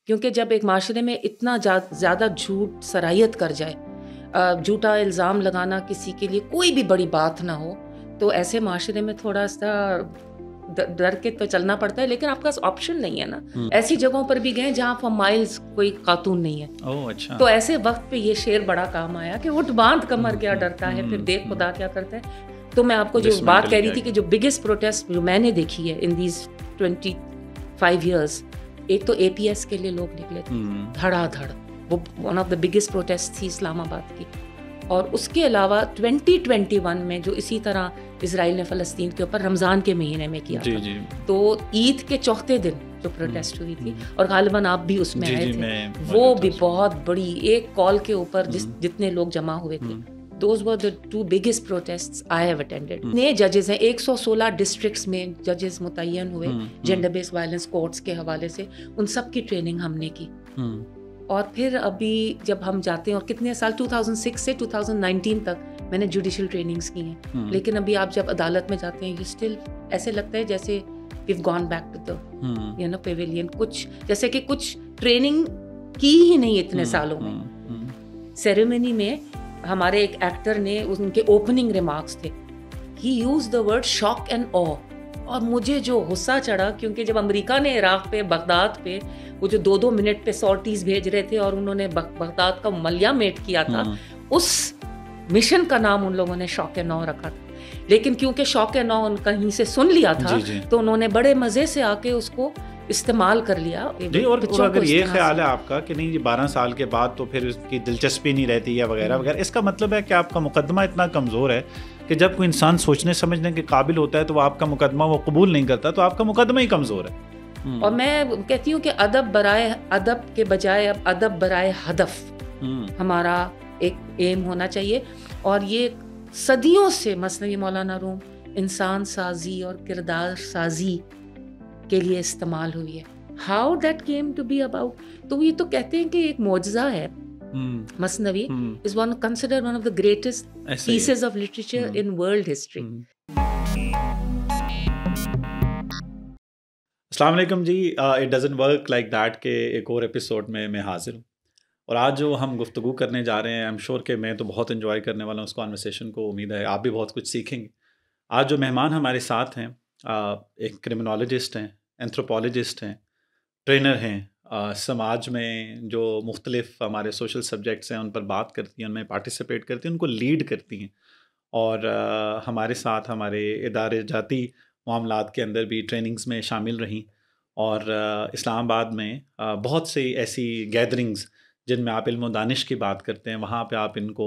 क्योंकि जब एक माशरे में इतना ज़्यादा झूठ सरायत कर जाए, झूठा इल्ज़ाम लगाना किसी के लिए कोई भी बड़ी बात ना हो, तो ऐसे माशरे में थोड़ा सा डर के तो चलना पड़ता है, लेकिन आपके पास ऑप्शन नहीं है ना। ऐसी जगहों पर भी गए जहाँ फॉर माइल्स कोई कातून नहीं है। ओह अच्छा। तो ऐसे वक्त पे ये शेर बड़ा काम आया कि उठ बांध कमर क्या डरता है, फिर देख खुदा क्या करता है। तो मैं आपको जो बात कह रही थी कि जो बिगेस्ट प्रोटेस्ट जो मैंने देखी है इन दीज 25 ईयर्स, एक तो APS के लिए लोग निकले थे धड़ाधड़, वो one of the biggest protest थी इस्लामाबाद की। और उसके अलावा 2021 में जो इसी तरह इजराइल ने फ़लस्तीन के ऊपर रमज़ान के महीने में किया था, तो ईद के चौथे दिन जो प्रोटेस्ट हुई थी, और गालिबन आप भी उसमें आए थे, वो भी बहुत बड़ी एक कॉल के ऊपर जितने लोग जमा हुए थे, those were the two biggest protests I have attended। नए जजेस हैं, 116 डिस्ट्रिक्ट्स में जजेस मुतय्यन हुए जेंडर बेस्ड वायलेंस कोर्ट्स के हवाले से, उन सब की ट्रेनिंग हमने की। और फिर अभी जब हम जाते हैं, और कितने साल 2006 से 2019 तक मैंने जुडिशल ट्रेनिंग्स की हैं, लेकिन अभी आप जब अदालत में जाते हैं, यू स्टिल ऐसे लगता है जैसे we've gone back to the pavilion, कुछ जैसे कि कुछ ट्रेनिंग की ही नहीं इतने सालों में। सेरेमनी में हमारे एक एक्टर ने, उनके ओपनिंग रिमार्क्स थे, he used the word shock and awe, और मुझे जो गुस्सा चढ़ा, क्योंकि जब अमेरिका ने इराक पे, बगदाद पे वो जो 2-2 मिनट पे सॉर्टीज भेज रहे थे, और उन्होंने बगदाद का मलियामेट किया था, उस मिशन का नाम उन लोगों ने शॉक एंड ऑ रखा था। लेकिन क्योंकि शॉक एंड ऑ कहीं से सुन लिया था, तो उन्होंने बड़े मजे से आके उसको इस्तेमाल कर लिया। और अगर ये ख्याल है आपका कि नहीं, ये 12 साल के बाद तो फिर उसकी दिलचस्पी नहीं रहती या वगैरह वगैरह, इसका मतलब है कि आपका मुकदमा इतना कमज़ोर है कि जब कोई इंसान सोचने समझने के काबिल होता है तो वो आपका मुकदमा वो कबूल नहीं करता, तो आपका मुकदमा ही कमज़ोर है। और मैं कहती हूँ कि अदब बराए अदब के बजाय अब अदब बराए हदफ हमारा एक एम होना चाहिए। और ये सदियों से मसनवी मौलाना रूम इंसान साजी और किरदार साजी के लिए इस्तेमाल हुई है। How that came to be about, तो ये तो कहते हैं कि एक मौजज़ा है। Masnavi is one considered one of the greatest pieces of literature in world history. अस्सलाम वालेकुम जी। It doesn't work like that के एक और एपिसोड में मैं हाजिर हूँ, और आज जो हम गुफ्तगू करने जा रहे हैं, आई एम श्योर कि मैं तो बहुत इन्जॉय करने वाला हूँ उस कॉन्वर्सेशन को। उम्मीद है आप भी बहुत कुछ सीखेंगे। आज जो मेहमान हमारे साथ हैं, एक क्रिमिनोलॉजिस्ट हैं, एंथ्रोपोलॉजिस्ट हैं, ट्रेनर हैं, समाज में जो मुख्तलिफ हमारे सोशल सब्जेक्ट्स हैं उन पर बात करती हैं, उनमें पार्टिसिपेट करती हैं, उनको लीड करती हैं, और हमारे साथ हमारे इदारे जाती मामलात के अंदर भी ट्रेनिंग्स में शामिल रहीं, और इस्लामाबाद में बहुत सी ऐसी गैदरिंग्स जिनमें आप इल्म दानिश की बात करते हैं, वहाँ पे आप इनको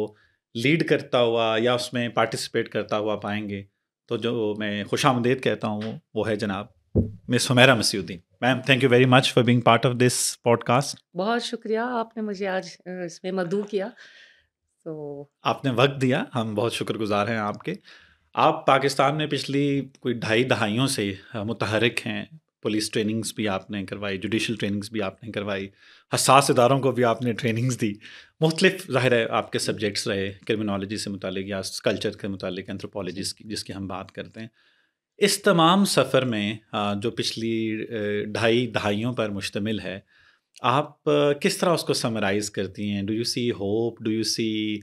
लीड करता हुआ या उसमें पार्टिसिपेट करता हुआ पाएंगे। तो जो मैं खुशामदीद कहता हूँ वो है जनाब miss Humaira Masiuddin. Ma'am, thank you very much for being part of this podcast. बहुत शुक्रिया, आपने मुझे आज इसमें मदऊ किया, तो आपने वक्त दिया, हम बहुत शुक्रगुजार हैं आपके। आप पाकिस्तान में पिछली कोई 2.5 दहाइयों से मुतहरिक हैं। पुलिस ट्रेनिंग्स भी आपने करवाई, जुडिशल ट्रेनिंग्स भी आपने करवाई, हसास इदारों को भी आपने ट्रेनिंग्स दी, मुख्तलिफ ज़ाहिर है आपके सब्जेक्ट्स रहे, क्रिमिनोलॉजी से मुतालिक या कल्चर के मुतालिक, एंथ्रोपोलॉजी जिसकी हम बात करते हैं। इस तमाम सफ़र में जो पिछली 2.5 दहाइयों पर मुश्तमिल है, आप किस तरह उसको समराइज़ करती हैं? Do you see hope, do you see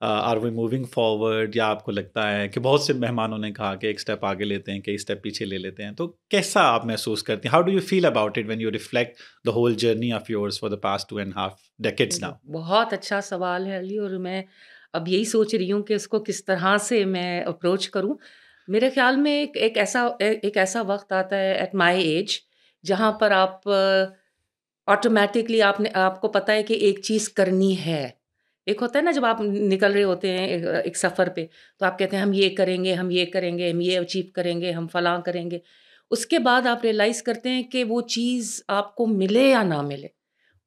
are we moving forward, या आपको लगता है कि बहुत से मेहमानों ने कहा कि एक स्टेप आगे लेते हैं, कई स्टेप पीछे ले लेते हैं, तो कैसा आप महसूस करती हैं? How do you feel about it when you reflect the whole journey of yours for the past 2.5 decades now? बहुत अच्छा सवाल है अली, और मैं अब यही सोच रही हूँ कि इसको किस तरह से मैं अप्रोच करूँ। मेरे ख्याल में एक ऐसा वक्त आता है एट माय एज जहाँ पर आप ऑटोमेटिकली आपको पता है कि एक चीज़ करनी है। एक होता है ना, जब आप निकल रहे होते हैं एक सफ़र पे, तो आप कहते हैं हम ये करेंगे, हम ये करेंगे, हम ये अचीव करेंगे, हम फलां करेंगे। उसके बाद आप रियलाइज़ करते हैं कि वो चीज़ आपको मिले या ना मिले,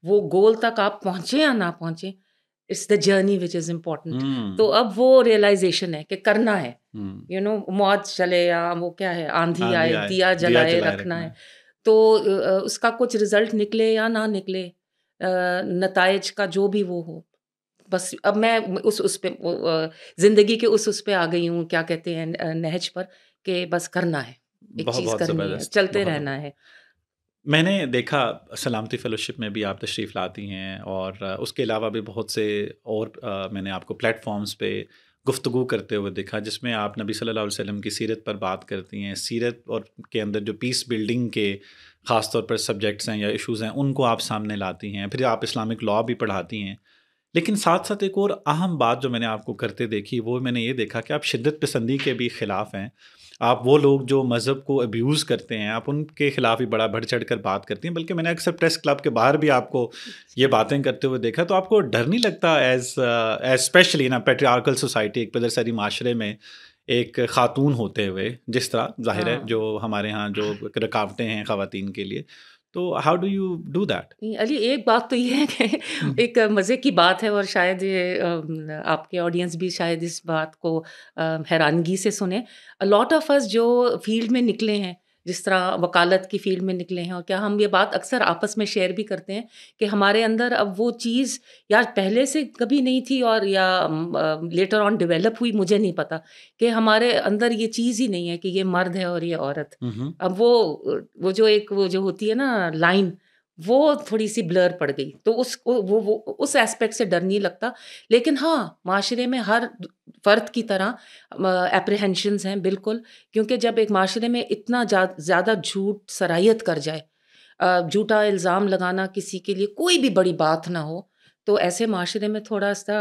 वो गोल तक आप पहुँचे या ना पहुँचे, it's the journey which is important. तो अब वो रियलाइजेशन है कि करना है, मौत चले या वो क्या है, आंधी आए, दिया जलाए रखना है। तो उसका कुछ रिजल्ट निकले या ना निकले, नताइज का जो भी वो हो, बस अब मैं उस पे ज़िंदगी के उस पे आ गई हूँ, क्या कहते हैं, नहज पर, कि बस करना है, एक चीज़ करनी है, चलते रहना है। मैंने देखा सलामती फ़ेलोशिप में भी आप तशरीफ़ लाती हैं और उसके अलावा भी बहुत से और मैंने आपको प्लेटफ़ॉर्म्स पे गुफ्तगू करते हुए देखा जिसमें आप नबी सल्लल्लाहु अलैहि वसल्लम की सीरत पर बात करती हैं। सीरत और के अंदर जो पीस बिल्डिंग के ख़ास तौर पर सब्जेक्ट्स हैं या इश्यूज़ हैं उनको आप सामने लाती हैं। फिर आप इस्लामिक लॉ भी पढ़ाती हैं। लेकिन साथ-साथ एक और अहम बात जो मैंने आपको करते देखी वो मैंने ये देखा कि आप शिद्दत पसंदी के भी ख़िलाफ़ हैं। आप वो लोग जो मज़हब को अब्यूज़ करते हैं, आप उनके खिलाफ भी बड़ा बढ़-चढ़ कर बात करती हैं। बल्कि मैंने अक्सर प्रेस क्लब के बाहर भी आपको ये बातें करते हुए देखा, तो आपको डर नहीं लगता as specially in a patriarchal society, एक पदरसरी माशरे में एक ख़ातून होते हुए, जिस तरह ज़ाहिर है जो हमारे यहाँ जो रुकावटें हैं ख़वातीन के लिए, तो how do you do that? नहीं, अली एक बात तो ये है कि हुँ, एक मज़े की बात है और शायद ये आपके ऑडियंस भी शायद इस बात को हैरानगी से सुने। अ लॉट ऑफ अस जो फ़ील्ड में निकले हैं, जिस तरह वकालत की फ़ील्ड में निकले हैं और क्या हम ये बात अक्सर आपस में शेयर भी करते हैं कि हमारे अंदर अब वो चीज़ या पहले से कभी नहीं थी और या लेटर ऑन डेवलप हुई, मुझे नहीं पता, कि हमारे अंदर ये चीज़ ही नहीं है कि ये मर्द है और ये औरत। हुँ, हुँ, अब वो जो होती है ना लाइन, वो थोड़ी-सी ब्लर पड़ गई। तो वो उस एस्पेक्ट से डर नहीं लगता। लेकिन हाँ, माशरे में हर फ़र्द की तरह एप्रीहेंशन्स हैं बिल्कुल, क्योंकि जब एक माशरे में इतना ज़्यादा झूठ सरायत कर जाए, झूठा इल्ज़ाम लगाना किसी के लिए कोई भी बड़ी बात ना हो, तो ऐसे माशरे में थोड़ा-सा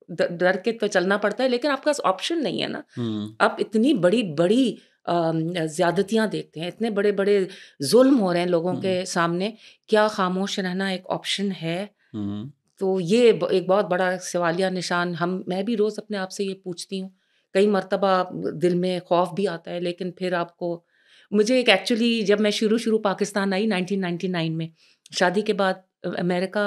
डर के तो चलना पड़ता है, लेकिन आपके पास ऑप्शन नहीं है ना। हुँ, आप इतनी बड़ी-बड़ी ज़्यादतियाँ देखते हैं, इतने बड़े-बड़े ज़ुल्म हो रहे हैं लोगों के हुँ, सामने, क्या खामोश रहना एक ऑप्शन है? हुँ, तो ये एक बहुत बड़ा सवालिया निशान मैं भी रोज़ अपने आप से ये पूछती हूँ। कई मर्तबा दिल में खौफ़ भी आता है, लेकिन फिर आपको मुझे एक एक्चुअली जब मैं शुरू-शुरू पाकिस्तान आई 1999 में, शादी के बाद अमेरिका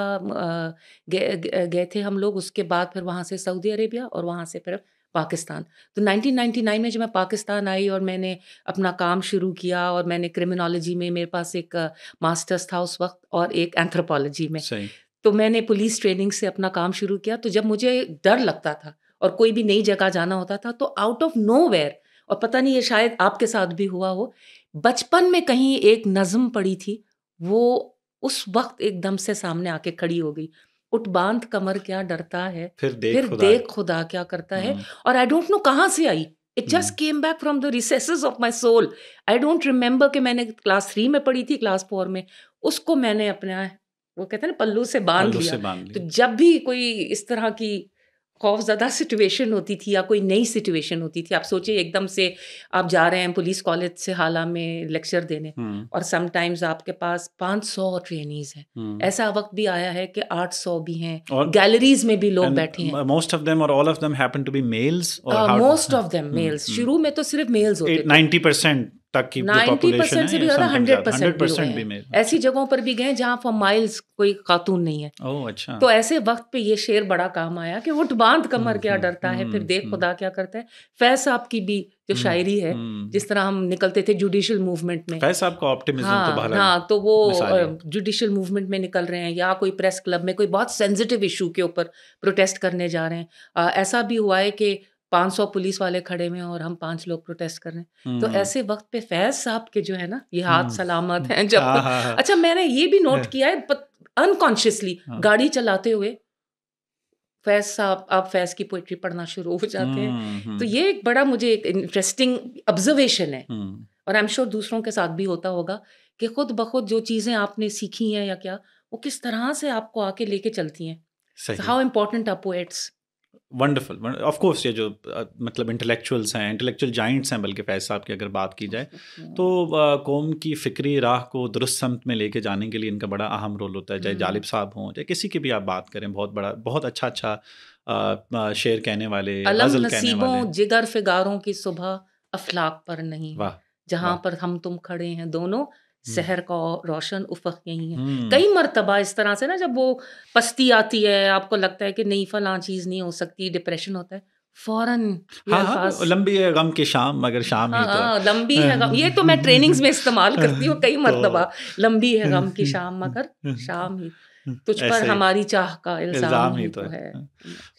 गए थे हम लोग, उसके बाद फिर वहाँ से सऊदी अरेबिया और वहाँ से फिर पाकिस्तान। तो 1999 में जब मैं पाकिस्तान आई और मैंने अपना काम शुरू किया और मैंने क्रिमिनोलॉजी में मेरे पास एक मास्टर्स था उस वक़्त और एक एंथ्रोपोलॉजी में। सही। तो मैंने पुलिस ट्रेनिंग से अपना काम शुरू किया, तो जब मुझे डर लगता था और कोई भी नई जगह जाना होता था, तो आउट ऑफ नोवेयर, और पता नहीं ये शायद आपके साथ भी हुआ हो, बचपन में कहीं एक नज़्म पड़ी थी, वो उस वक़्त एकदम से सामने आके खड़ी हो गई। उठ बाँध कमर क्या डरता है, फिर देख फिर खुदा है। देख खुदा क्या करता है। हुँ, और आई डोंट नो कहाँ से आई, it hmm, just came back from the recesses of my soul. I don't remember कि मैंने क्लास 3 में पढ़ी थी, क्लास 4 में। उसको मैंने अपना, वो कहते हैं ना, पल्लू से बाँध पल्लू लिया। से बाँध तो लिया। जब भी कोई इस तरह की खौफ़ज़दा सिचुएशन होती थी या कोई नई सिचुएशन होती थी, आप सोचिए एकदम से आप जा रहे हैं पुलिस कॉलेज से हाला में लेक्चर देने हुँ, और समटाइम्स आपके पास 500 ट्रेनीज़ हैं। हुँ, ऐसा वक़्त भी आया है कि 800 भी हैं, और गैलरीज़ में भी लोग एंड बैठे हैं। मोस्ट ऑफ देम और all of them happen to be males और how most of them hmm, males. Hmm. शुरू में तो सिर्फ़ मेल्स होते थे। 90% तक की जो पॉपुलेशन 90% है से भी या ज़्यादा समटाइम ज़्यादा 100% भी हुए 100% भी हैं। मेल। ऐसी अच्छा। जगहों पर भी गए जहाँ फॉर माइल्स कोई खातून नहीं है। ओह! अच्छा। तो ऐसे वक़्त पे ये शेर बड़ा काम आया कि उठ बाँध कमर हुँ, क्या हुँ, डरता है, फिर हुँ, देख हुँ, खुदा क्या करता है। फैज़ साहब की भी जो हुँ, शायरी है, हुँ। जिस तरह हम निकलते थे जुडिशल मूवमेंट में। फैज़ साहब का ऑप्टिमिज़्म तो हाँ, बहरहाल हाँ, तो वो मिसाली है। जुडिशल मूवमेंट में निकल रहे हैं या कोई प्रेस क्लब में कोई बहुत सेंसिटिव इश्यू के ऊपर प्रोटेस्ट करने जा रहे हैं। ऐसा भी हुआ है कि 500 पुलिस वाले खड़े हुए हैं और हम 5 लोग प्रोटेस्ट कर रहे हैं। तो हुँ, ऐसे वक़्त पे फैज़ साहब के जो है ना, ये हाथ हुँ, सलामत हुँ। हैं जब हाँ, तक। हाँ, हाँ। अच्छा, मैंने ये भी नोट है, किया है अनकॉन्शियसली हाँ। गाड़ी चलाते हुए फैज़ साहब, आप फैज़ की पोएट्री पढ़ना शुरू हो जाते हैं। हुँ, तो हुँ, ये एक बड़ा मुझे एक इंटरेस्टिंग ऑब्ज़र्वेशन है हुँ। और आई एम श्योर दूसरों के साथ भी होता होगा कि खुद ब खुद जो चीज़ें आपने सीखी हैं या क्या, वो किस तरह से आपको आके लेके चलती हैं। सो सही। How important are poets. Wonderful of course ये जो मतलब इंटेलेक्चुअल्स हैं, इंटेलेक्चुअल जाइंट्स हैं, बल्कि फैज़ साहब की अगर बात की जाए तो कौम की फ़िक्री राह को दुरुस्त समत में लेके जाने के लिए इनका बड़ा अहम रोल होता है। चाहे जालिब साहब हों, चाहे किसी की भी आप बात करें, बहुत बड़ा बहुत अच्छा शेर कहने वाले, अलम गज़ल कहने वाले। नसीबों जिगर फिगारों की सुबह अफलाक पर नहीं है, वाह! जहाँ वाह! पर हम तुम खड़े हैं दोनों, हुँ, शहर का रोशन उफ़क़ यही है। हुँ, कई मर्तबा इस तरह से ना, जब वो पस्ती आती है, आपको लगता है कि नहीं फ़लाँ चीज़ नहीं हो सकती, डिप्रेशन होता है, फौरन ये हाँ अल्फाज। लंबी है गम की शाम मगर शाम ही तो है। लंबी है गम, ये तो मैं ट्रेनिंग्स में इस्तेमाल करती हूँ कई मर्तबा। लंबी है गम की शाम मगर शाम ही, तुझ पर ऐसे ही हमारी चाह का इल्जाम इल्ज़ाम ही ही तो तो है। है।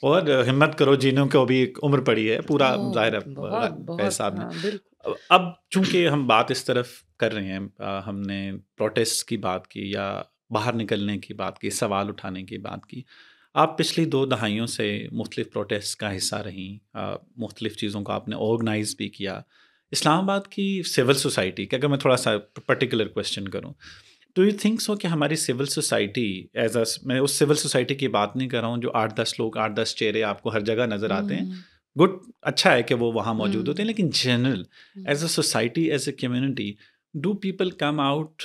और हिम्मत करो, जीने को भी एक उम्र पड़ी है, पूरा ज़ाहिर है बहुत फैज़ बहुत, साहब ने। हाँ बिल्कुल। अब चूंकि हम बात इस तरफ कर रहे हैं, हमने प्रोटेस्ट की बात की या बाहर निकलने की बात की, सवाल उठाने की बात की। आप पिछली 2 दहाइयों से मुख्तलिफ प्रोटेस्ट का हिस्सा रहीं, मुख्तलिफ चीज़ों को आपने ऑर्गेनाइज भी किया। इस्लामाबाद की सिविल सोसाइटी की अगर मैं थोड़ा सा पर्टिकुलर क्वेश्चन करूं, डू यू थिंक सो कि हमारी सिविल सोसाइटी एज अ, मैं उस सिविल सोसाइटी की बात नहीं कर रहा हूँ जो 8-10 लोग, 8-10 चेहरे आपको हर जगह नज़र आते हैं, हम्म, गुड, अच्छा है कि वो वहाँ मौजूद होते हैं, हम्म, लेकिन जनरल हम्म। As a society, as a community, do people come out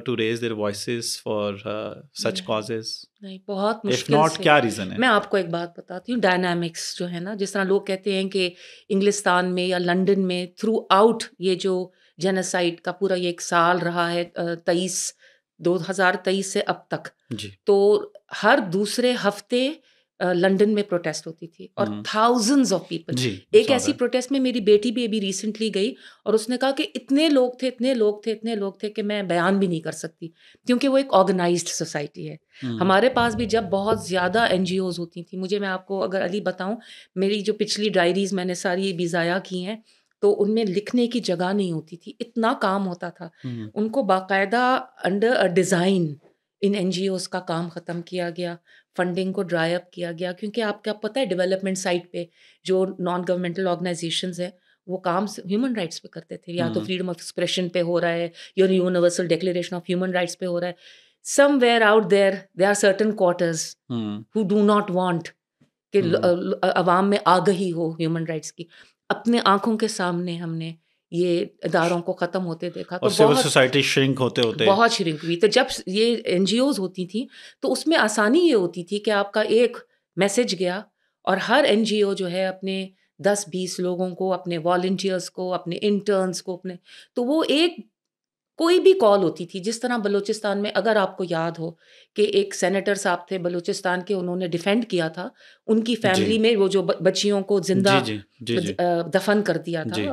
to raise their voices for such नहीं कॉजेज? नहीं, बहुत इफ मुश्किल नॉट, से। क्या रीज़न है? मैं आपको एक बात बताती हूँ, डायनामिक्स जो है ना, जिस तरह लोग कहते हैं कि इंग्लिस्तान में या लंदन में थ्रू आउट ये जो जेनोसाइड का पूरा ये एक साल रहा है, 2023 से अब तक, जी। तो हर दूसरे हफ्ते लंदन में प्रोटेस्ट होती थी और हुँ। Thousands of people. जी, एक सॉ ऐसी दैट। प्रोटेस्ट में मेरी बेटी भी अभी रिसेंटली गई और उसने कहा कि इतने लोग थे, इतने लोग थे, इतने लोग थे कि मैं बयान भी नहीं कर सकती, क्योंकि वो एक ऑर्गेनाइज्ड सोसाइटी है। हुँ, हमारे पास भी जब बहुत ज़्यादा एनजीओज़ होती थी, मुझे, मैं आपको अगर अली बताऊँ, मेरी जो पिछली डायरीज़ मैंने सारी भी ज़ाया की हैं, तो उनमें लिखने की जगह नहीं होती थी, इतना काम होता था। हुँ, उनको बाकायदा under a design in NGOs का काम ख़त्म किया गया, फंडिंग को ड्राई अप किया गया, क्योंकि आपको पता है डेवलपमेंट साइड पे जो नॉन गवर्नमेंटल ऑर्गेनाइजेशंस हैं, वो काम ह्यूमन राइट्स पे करते थे, या तो हुँ, फ्रीडम ऑफ एक्सप्रेशन पे हो रहा है या universal declaration of human rights पे हो रहा है। Somewhere out there are certain quarters who, who do not want कि हुँ। अवाम में आगही हो ह्यूमन राइट्स की। अपने आंखों के सामने हमने ये इदारों को ख़त्म होते देखा, और तो सिविल बहुत सोसाइटी श्रिंक होते-होते बहुत श्रिंक हुई। तो जब ये एनजीओज़ होती थी, तो उसमें आसानी ये होती थी कि आपका एक मैसेज गया और हर एनजीओ जो है अपने 10-20 लोगों को, अपने वॉलंटियर्स को, अपने इंटर्न्स को, अपने, तो वो एक कोई भी कॉल होती थी। जिस तरह बलूचिस्तान में, अगर आपको याद हो कि एक सेनेटर साहब थे बलूचिस्तान के, उन्होंने डिफेंड किया था उनकी जी। फैमिली में वो जो बच्चियों को जिंदा जी, जी। जी, जी। दफन कर दिया था, जी।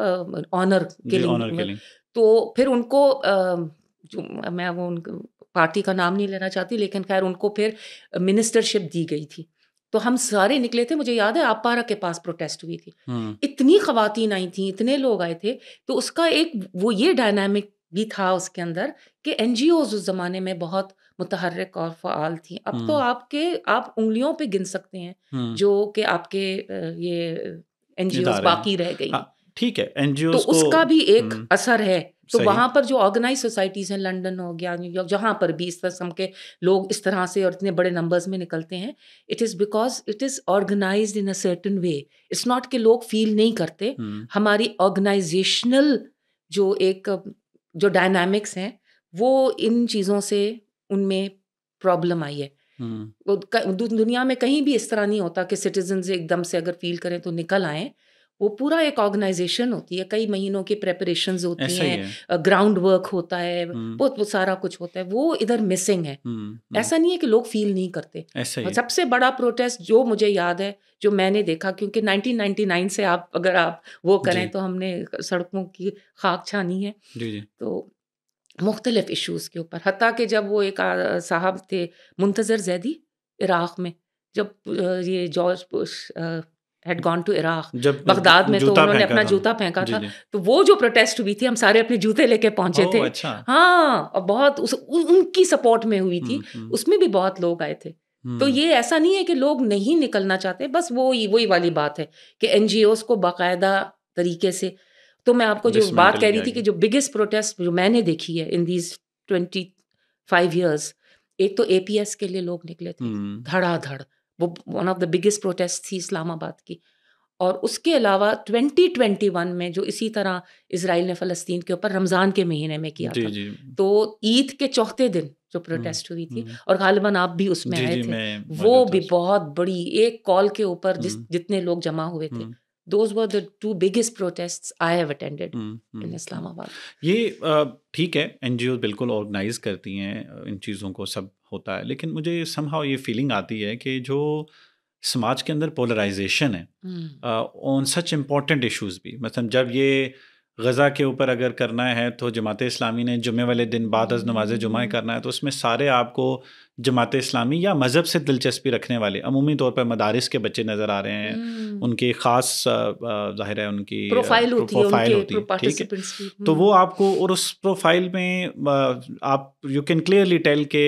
ऑनर जी, किलिंग। Honour killing. तो फिर उनको जो, मैं वो उनको पार्टी का नाम नहीं लेना चाहती, लेकिन खैर उनको फिर मिनिस्टरशिप दी गई थी। तो हम सारे निकले थे, मुझे याद है आप पारा के पास प्रोटेस्ट हुई थी, हुँ, इतनी खवातीन आई थी, इतने लोग आए थे। तो उसका एक वो ये डायनामिक भी था उसके अंदर कि एनजीओज उस ज़माने में बहुत मुतहर्रिक और फ़ाल थी। अब तो हुँ, आप उँगलियों पे गिन सकते हैं हुँ। जो कि आपके ये एनजीओज इदारे हैं। बाकी रह गई हैं। हाँ, ठीक है, तो एनजीओज़ को उसका भी एक हुँ, असर है। तो सही। वहाँ पर जो ऑर्गेनाइज़ सोसाइटीज़ हैं, लंदन हो गया, न्यूयॉर्क, जहाँ पर भी इस किस्म के लोग इस तरह से और इतने बड़े नंबर्स में निकलते हैं, it is because it is organised in a certain way. It's not कि लोग फ़ील नहीं करते। हुँ, हमारी ऑर्गेनाइज़ेशनल जो एक जो डायनामिक्स हैं, वो इन चीज़ों से उनमें प्रॉब्लम आई है। हुँ। वो दुनिया में कहीं भी इस तरह नहीं होता कि सिटीजन्स एकदम से अगर फील करें तो निकल आएँ। वो पूरा एक ऑर्गेनाइज़ेशन होती है, कई महीनों की प्रिपरेशंस होती ऐसा ही हैं, है। ग्राउंड वर्क होता है, हुँ, बहुत वो सारा कुछ होता है, वो इधर मिसिंग है। हुँ, हुँ। ऐसा नहीं है कि लोग फील नहीं करते। ऐसा ही और है। सबसे बड़ा प्रोटेस्ट जो मुझे याद है, जो मैंने देखा, क्योंकि 1999 से आप अगर आप वो करें जी, तो हमने सड़कों की खाक छानी है। जी, जी। तो मुख्तलिफ इश्यूज़ के ऊपर, हत्ता कि जब वो एक साहब थे मुंतज़र ज़ैदी इराक़ में, जब ये George Bush had gone to Iraq, जब बगदाद में, तो जूता उन्होंने फेंका अपना था। जूता फेंका जी, था, जी। तो वो जो प्रोटेस्ट हुई थी, हम सारे अपने जूते लेके पहुँचे थे। ओह! अच्छा। हाँ, और बहुत उनकी सपोर्ट में हुई हुँ, थी, हुँ, उसमें भी बहुत लोग आए थे। तो हुँ। ये ऐसा नहीं है कि लोग नहीं निकलना चाहते, बस वही वाली बात है कि एनजीओज़ को बाकायदा तरीके से। तो मैं आपको जो बात डिसमेंटल कह रही किया थी कि गया। जो बिगेस्ट प्रोटेस्ट जो मैंने देखी है इन दीज़ 25 इयर्स, एक तो एपीएस के लिए लोग निकले थे, हुँ, धड़ाधड़। वो one of the biggest protest थी इस्लामाबाद की। और उसके अलावा 2021 में जो इसी तरह इज़राइल ने फ़लस्तीन के ऊपर रमज़ान के महीने में किया जी, था, जी। तो ईद के चौथे दिन जो हुँ, प्रोटेस्ट हुई थी, हुँ। और ग़ालिबन आप भी उसमें जी, आए जी, थे, मैं वो मौजूद था भी उसमें। बहुत बड़ी एक कॉल के ऊपर हुँ, जितने लोग जमा हुए थे, hmm, those were the 2 biggest protests I have attended hmm, in hmm, hmm. Islamabad. ये ठीक है, एनजीओ बिल्कुल ऑर्गेनाइज़ करती हैं इन चीज़ों को, सब होता है। लेकिन मुझे समहाउ ये फीलिंग आती है कि जो समाज के अंदर पोलराइजेशन है ऑन सच इम्पॉर्टेंट इश्यूज भी। मतलब जब ये गज़ा के ऊपर अगर करना है तो जमात इस्लामी ने जुमे वाले दिन बाद अज़ नमाज जुमा करना है, तो उसमें सारे आपको जमात इस्लामी या मज़हब से दिलचस्पी रखने वाले अमूमी तौर पर मदारिस के बच्चे नज़र आ रहे हैं। उनकी ख़ास ज़ाहिर है उनकी प्रोफाइल होती है, ठीक है। तो वो आपको, और उस प्रोफाइल में आप यू कैन क्लियरली टेल के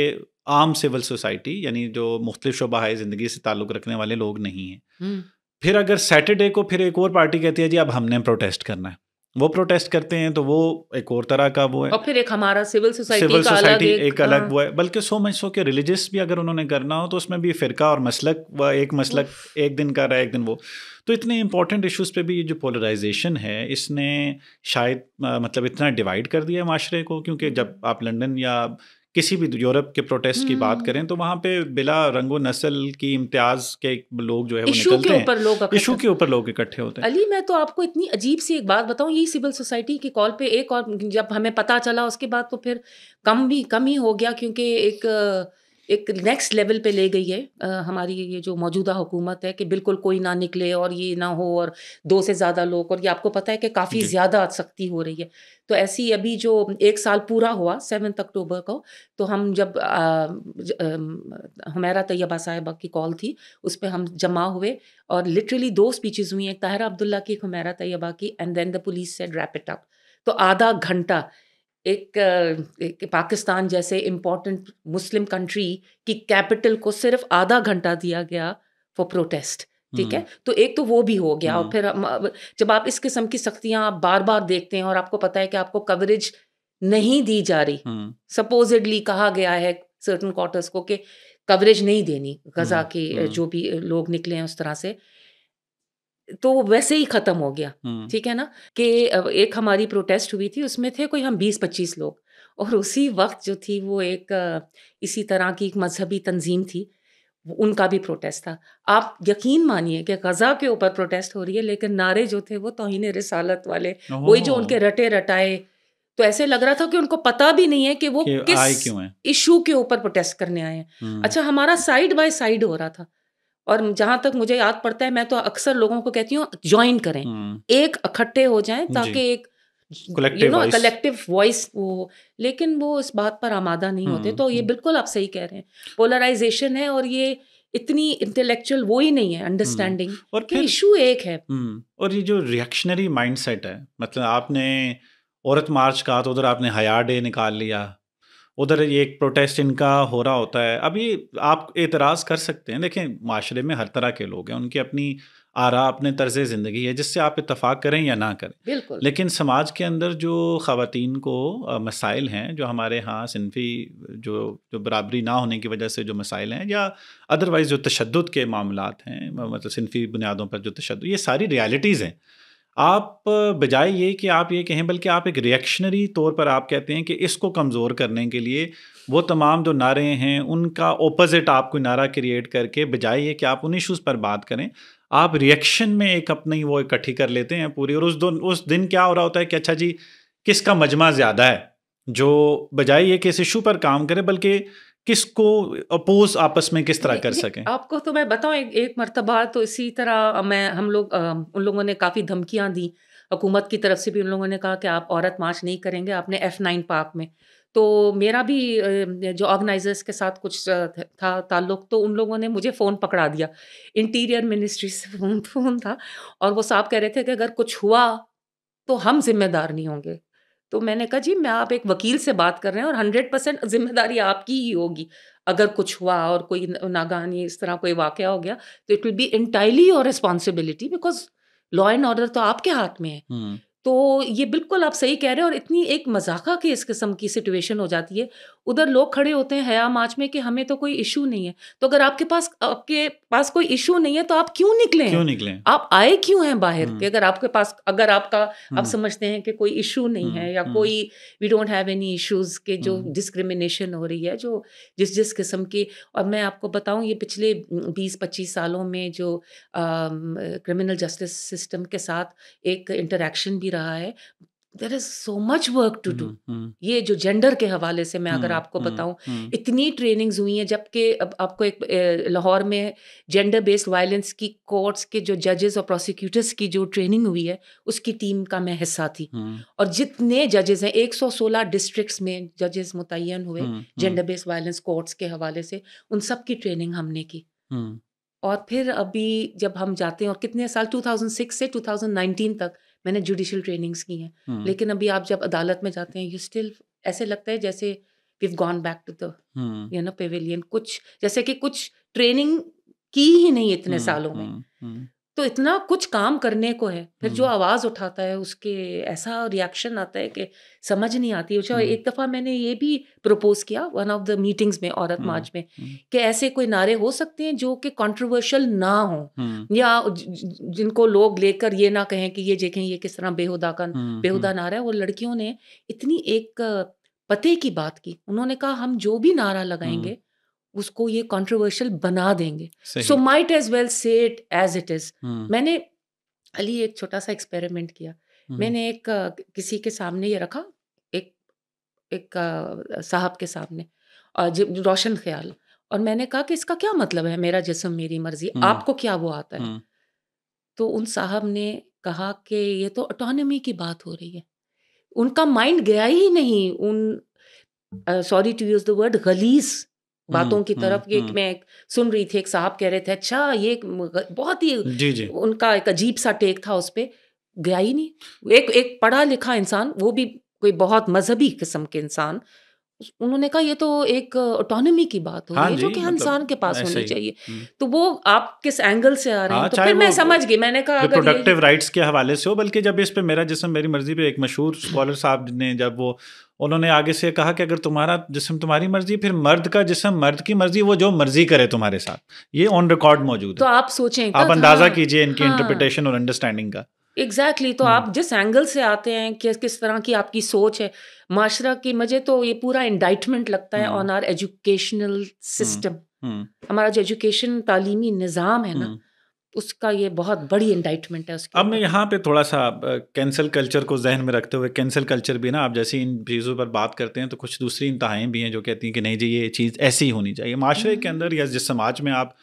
आम सिविल सोसाइटी यानी जो मुख्तलिफ शोबा ज़िंदगी से ताल्लुक़ रखने वाले लोग नहीं हैं। फिर अगर सैटरडे को फिर एक और पार्टी कहती है जी अब हमने प्रोटेस्ट करना है, वो प्रोटेस्ट करते हैं, तो वो एक और तरह का वो है। और फिर एक हमारा सिविल सोसाइटी एक अलग वो है। बल्कि सो मच सो के रिलीजियस भी अगर उन्होंने करना हो तो उसमें भी फ़िरका और मसलक, व एक मसलक एक दिन कर रहा है एक दिन वो। तो इतने इंपॉर्टेंट इश्यूज़ पे भी ये जो पोलराइजेशन है इसने शायद मतलब इतना डिवाइड कर दिया माशरे को। क्योंकि जब आप लंदन या किसी भी यूरोप के प्रोटेस्ट की बात करें तो वहाँ पे बिला रंगो नस्ल की इम्तियाज के लोग जो है वो निकलते हैं, इशू के ऊपर लोग इकट्ठे होते हैं। अली, मैं तो आपको इतनी अजीब सी एक बात बताऊं, यही सिविल सोसाइटी की कॉल पे एक और जब हमें पता चला उसके बाद तो फिर कम ही हो गया, क्योंकि एक नेक्स्ट लेवल पे ले गई है हमारी ये जो मौजूदा हुकूमत है कि बिल्कुल कोई ना निकले और ये ना हो, और 2 से ज़्यादा लोग, और ये आपको पता है कि काफ़ी ज़्यादा सख्ती हो रही है। तो ऐसी अभी जो 1 साल पूरा हुआ 7 अक्टूबर को, तो हम जब हुमैरा तैयबा साहिबा की कॉल थी उस पर हम जमा हुए और लिटरली 2 स्पीचेस हुई, एक ताहिरा अब्दुल्ला की, एक हुमैरा तैयबा की, and then the police said wrap it up. तो आधा घंटा एक पाकिस्तान जैसे इम्पोर्टेंट मुस्लिम कंट्री की कैपिटल को सिर्फ आधा घंटा दिया गया फॉर प्रोटेस्ट। ठीक है, तो एक तो वो भी हो गया। और फिर जब आप इस किस्म की सख्तियां आप बार बार देखते हैं और आपको पता है कि आपको कवरेज नहीं दी जा रही, सपोजिडली कहा गया है सर्टन क्वार्टर्स को कि कवरेज नहीं देनी गजा के जो भी लोग निकले हैं उस तरह से, तो वैसे ही ख़त्म हो गया। ठीक है ना, कि एक हमारी प्रोटेस्ट हुई थी, उसमें थे कोई हम 20-25 लोग, और उसी वक्त जो थी वो एक इसी तरह की एक मजहबी तंजीम थी, उनका भी प्रोटेस्ट था। आप यकीन मानिए कि गज़ा के ऊपर प्रोटेस्ट हो रही है, लेकिन नारे जो थे वो तौहीन रिसालत वाले, वही जो उनके रटे रटाए। तो ऐसे लग रहा था कि उनको पता भी नहीं है कि वो किस इशू के ऊपर प्रोटेस्ट करने आए हैं। अच्छा, हमारा साइड बाय साइड हो रहा था, और जहां तक मुझे याद पड़ता है मैं तो अक्सर लोगों को कहती हूँ ज्वाइन करें, एक इकट्ठे हो जाएं ताकि एक कलेक्टिव वॉइस वो, लेकिन वो इस बात पर आमादा नहीं होते। तो ये बिल्कुल आप सही कह रहे हैं, पोलराइजेशन है, और ये इतनी इंटेलेक्चुअल वो ही नहीं है अंडरस्टैंडिंग, और कि इशू एक है। और ये जो रिएक्शनरी माइंडसेट है, मतलब आपने औरत मार्च कहा तो उधर आपने हया डे निकाल लिया, उधर ये एक प्रोटेस्ट इनका हो रहा होता है। अभी आप एतराज़ कर सकते हैं, देखें माशरे में हर तरह के लोग हैं, उनकी अपनी आरा, अपने तर्ज ज़िंदगी है जिससे आप इत्तफाक करें या ना करें। बिल्कुल। लेकिन समाज के अंदर जो ख़वातीन को मसाइल हैं, जो हमारे यहाँ सिनफी जो बराबरी ना होने की वजह से जो मसाइल हैं, या अदरवाइज़ जो तशद्दुद के मामलात हैं, मतलब सिनफी बुनियादों पर जो तशद्दुद, ये सारी रियलिटीज़ हैं। आप बजाय ये कि आप ये कहें, बल्कि आप एक रिएक्शनरी तौर पर आप कहते हैं कि इसको कमज़ोर करने के लिए वो तमाम जो नारे हैं उनका ओपोजिट आप कोई नारा क्रिएट करके, बजाय ये कि आप उन इश्यूज़ पर बात करें, आप रिएक्शन में एक अपनी वो इकट्ठी कर लेते हैं पूरी। और उस दिन क्या हो रहा होता है कि अच्छा जी किसका मजमा ज़्यादा है, जो बजाय ये कि इस इशू पर काम करे बल्कि किसको अपोज आपस में किस तरह कर सकें। आपको तो मैं बताऊं, एक मर्तबा तो इसी तरह हम लोग उन लोगों ने काफ़ी धमकियां दी, हुकूमत की तरफ से भी उन लोगों ने कहा कि आप औरत मार्च नहीं करेंगे आपने F9 पार्क में। तो मेरा भी जो ऑर्गेनाइजर्स के साथ कुछ था ताल्लुक, तो उन लोगों ने मुझे फ़ोन पकड़ा दिया, इंटीरियर मिनिस्ट्री से फ़ोन था, और वो साहब कह रहे थे कि अगर कुछ हुआ तो हम जिम्मेदार नहीं होंगे। तो मैंने कहा जी, मैं आप एक वकील से बात कर रहे हैं और 100% जिम्मेदारी आपकी ही होगी। अगर कुछ हुआ और कोई नागानी इस तरह कोई वाकया हो गया तो it will be entirely your responsibility, because law and order तो आपके हाथ में है। तो ये बिल्कुल आप सही कह रहे हैं, और इतनी एक मजाका की इस किस्म की सिचुएशन हो जाती है। उधर लोग खड़े होते हैं हया मार्च में कि हमें तो कोई इशू नहीं है। तो अगर आपके पास कोई इशू नहीं है तो आप क्यों निकले? आप आए क्यों हैं बाहर? कि अगर आप समझते हैं कि कोई इशू नहीं है, या कोई we don't have any issues के जो डिस्क्रिमिनेशन हो रही है, जो जिस किस्म की। और मैं आपको बताऊं, ये पिछले 20-25 सालों में जो क्रिमिनल जस्टिस सिस्टम के साथ एक इंटरेक्शन भी रहा है, there is so much work to do. ये जो जेंडर के हवाले से मैं अगर आपको बताऊं, इतनी ट्रेनिंग्स हुई हैं, जबकि अब आपको एक लाहौर में जेंडर बेस्ड वायलेंस की कोर्ट्स के जो जजेस और प्रोसिक्यूटर्स की जो ट्रेनिंग हुई है, उसकी टीम का मैं हिस्सा थी। और जितने जजेस हैं, 116 डिस्ट्रिक्ट्स में जजेस मुतय्यन हुए जेंडर बेस्ड वायलेंस कोर्ट्स के हवाले से, उन सब की ट्रेनिंग हमने की। और फिर अभी जब हम जाते हैं, और कितने साल 2006 से 2019 तक मैंने जुडिशल ट्रेनिंग्स की हैं, लेकिन अभी आप जब अदालत में जाते हैं, यू स्टिल ऐसे लगता है जैसे we've gone back to the pavilion, कुछ जैसे कि कुछ ट्रेनिंग की ही नहीं इतने सालों में। तो इतना कुछ काम करने को है, फिर जो आवाज़ उठाता है उसके ऐसा रिएक्शन आता है कि समझ नहीं आती। एक दफ़ा मैंने ये भी प्रपोज किया वन ऑफ द मीटिंग्स में, औरत मार्च में, कि ऐसे कोई नारे हो सकते हैं जो कि कंट्रोवर्शियल ना हो, या जिनको लोग लेकर ये ना कहें कि ये देखें ये किस तरह बेहुदा नारा है। वो लड़कियों ने इतनी एक पते की बात की, उन्होंने कहा हम जो भी नारा लगाएंगे उसको ये कंट्रोवर्शियल बना देंगे, सो माइट एज वेल से इट एज इट इज। मैंने अली एक छोटा सा एक्सपेरिमेंट किया। मैंने एक किसी के सामने ये रखा, एक साहब के सामने, रोशन ख्याल, और मैंने कहा कि इसका क्या मतलब है, मेरा जिस्म मेरी मर्जी, आपको क्या वो आता है? तो उन साहब ने कहा कि ये तो ऑटोनॉमी की बात हो रही है। उनका माइंड गया ही नहीं उन sorry to use the word गलीज बातों की तरफ। मैं सुन रही थी, एक साहब कह रहे थे अच्छा ये बहुत ही उनका एक अजीब सा टेक था उस पर, गया ही नहीं। एक पढ़ा लिखा इंसान, वो भी कोई बहुत मजहबी किस्म के इंसान, उन्होंने कहा ये तो एक ऑटोनॉमी की बात हो रही है जो कि इंसान के पास होनी चाहिए। तो वो आप किस एंगल से आ रहे हैं, तो फिर मैं समझ गई। मैंने कहा अगर प्रोडक्टिव राइट्स के हवाले से हो, बल्कि जब इस पे मेरा जिस्म मेरी मर्जी पे एक मशहूर स्कॉलर साहब ने जब उन्होंने आगे से कहा कि अगर तुम्हारा जिस्म तुम्हारी मर्जी, फिर मर्द का जिस्म मर्द की मर्जी, वो जो मर्जी करे तुम्हारे साथ, ये ऑन रिकॉर्ड मौजूद है। तो आप सोचें, आप अंदाजा कीजिए इनकी इंटरप्रिटेशन और अंडरस्टैंडिंग का। एग्जैक्टली तो आप जिस एंगल से आते हैं, किस तरह की आपकी सोच है माशरा की, मुझे तो ये पूरा इंडाइटमेंट लगता है ऑन आवर एजुकेशनल सिस्टम। हमारा जो एजुकेशन तालीमी निज़ाम है ना, उसका ये बहुत बड़ी इंडाइटमेंट है उसकी। अब मैं यहाँ पे थोड़ा सा कैंसल कल्चर को जहन में रखते हुए, कैंसल कल्चर भी ना, आप जैसे इन चीज़ों पर बात करते हैं तो कुछ दूसरी इंतहाएँ भी हैं जो कहती हैं कि नहीं जी ये चीज़ ऐसी ही होनी चाहिए। माशरे के अंदर या जिस समाज में आप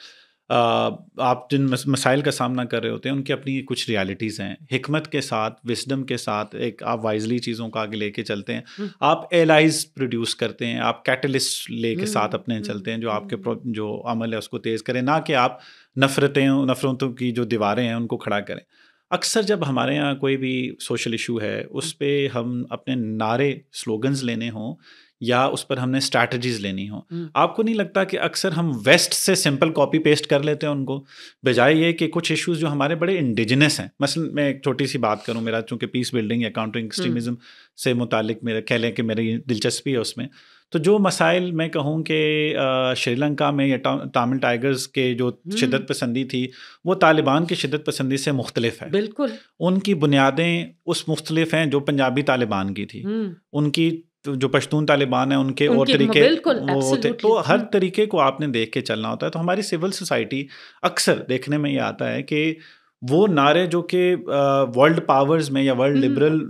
जिन मसाइल का सामना कर रहे होते हैं उनकी अपनी कुछ रियलिटीज़ हैं। हिकमत के साथ, विजडम के साथ एक आप वाइजली चीज़ों को आगे लेके चलते हैं, आप एलाइज प्रोड्यूस करते हैं, आप कैटलिस्ट लेके साथ अपने चलते हैं जो आपके जो अमल है उसको तेज़ करें, ना कि आप नफ़रतों की जो दीवारें हैं उनको खड़ा करें। अक्सर जब हमारे यहाँ कोई भी सोशल इशू है उस पर हम अपने नारे स्लोगन्स लेने हों या उस पर हमने स्ट्रैटेजीज लेनी हो, आपको नहीं लगता कि अक्सर हम वेस्ट से सिंपल कॉपी पेस्ट कर लेते हैं उनको, बजाय ये कि कुछ इश्यूज जो हमारे बड़े इंडिजिनस हैं। मसलन मैं एक छोटी सी बात करूं, मेरा चूंकि पीस बिल्डिंग या काउंटरिंग एक्सट्रीमिज्म से मुतालिक मेरा कह लें कि मेरी दिलचस्पी है उसमें, तो जो मसाइल मैं कहूँ कि श्रीलंका में या तमिल टाइगर्स के जो शिद्दत पसंदी थी वो तालिबान की शिद्दत पसंदी से मुख्तलिफ है। बिल्कुल उनकी बुनियादें उस मुख्तलिफ हैं जो पंजाबी तालिबान की थी, उनकी जो पश्तून तालिबान है उनके और तरीके वो होते, तो हर तरीके को आपने देख के चलना होता है। तो हमारी सिविल सोसाइटी अक्सर देखने में ये आता है कि वो नारे जो कि वर्ल्ड पावर्स में या वर्ल्ड लिबरल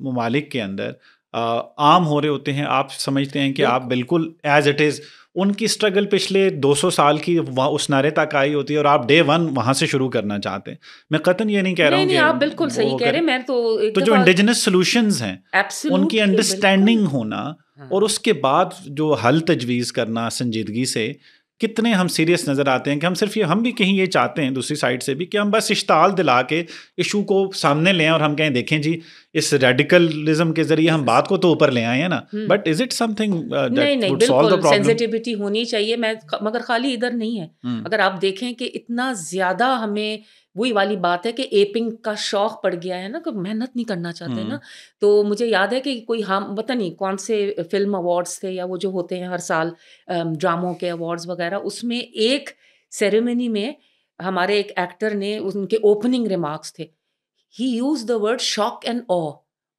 ममालिक के अंदर आम हो रहे होते हैं, आप समझते हैं कि आप बिल्कुल एज इट इज़ उनकी स्ट्रगल पिछले 200 साल की उस नारे तक आई होती है और आप डे वन वहाँ से शुरू करना चाहते हैं। मैं कतन ये नहीं कह रहा हूँ कि आप बिल्कुल सही कह रहे हैं। मैं तो जो इंडिजिनस सॉल्यूशंस हैं उनकी अंडरस्टैंडिंग होना और उसके बाद जो हल तजवीज़ करना संजीदगी से, कितने हम सीरियस नज़र आते हैं कि हम भी कहीं ये चाहते हैं दूसरी साइड से भी कि हम बस इश्ताल दिला के इशू को सामने लें और हम कहें देखें जी इस रेडिकलिज्म के जरिए हम बात को तो ऊपर ले आए हैं ना, but is it something that would solve the problem? Sensitivity होनी चाहिए, मगर खाली इधर नहीं है। अगर आप देखें कि इतना ज़्यादा हमें वही वाली बात है कि एपिंग का शौक पड़ गया है ना, कि मेहनत नहीं करना चाहते ना। तो मुझे याद है कि कोई हम पता नहीं कौन से फिल्म अवार्ड्स थे या वो जो होते हैं हर साल ड्रामों के अवार्ड्स वगैरह, उसमें एक सेरेमनी में हमारे एक एक्टर ने उनके ओपनिंग रिमार्क्स थे, he use the word shock and awe,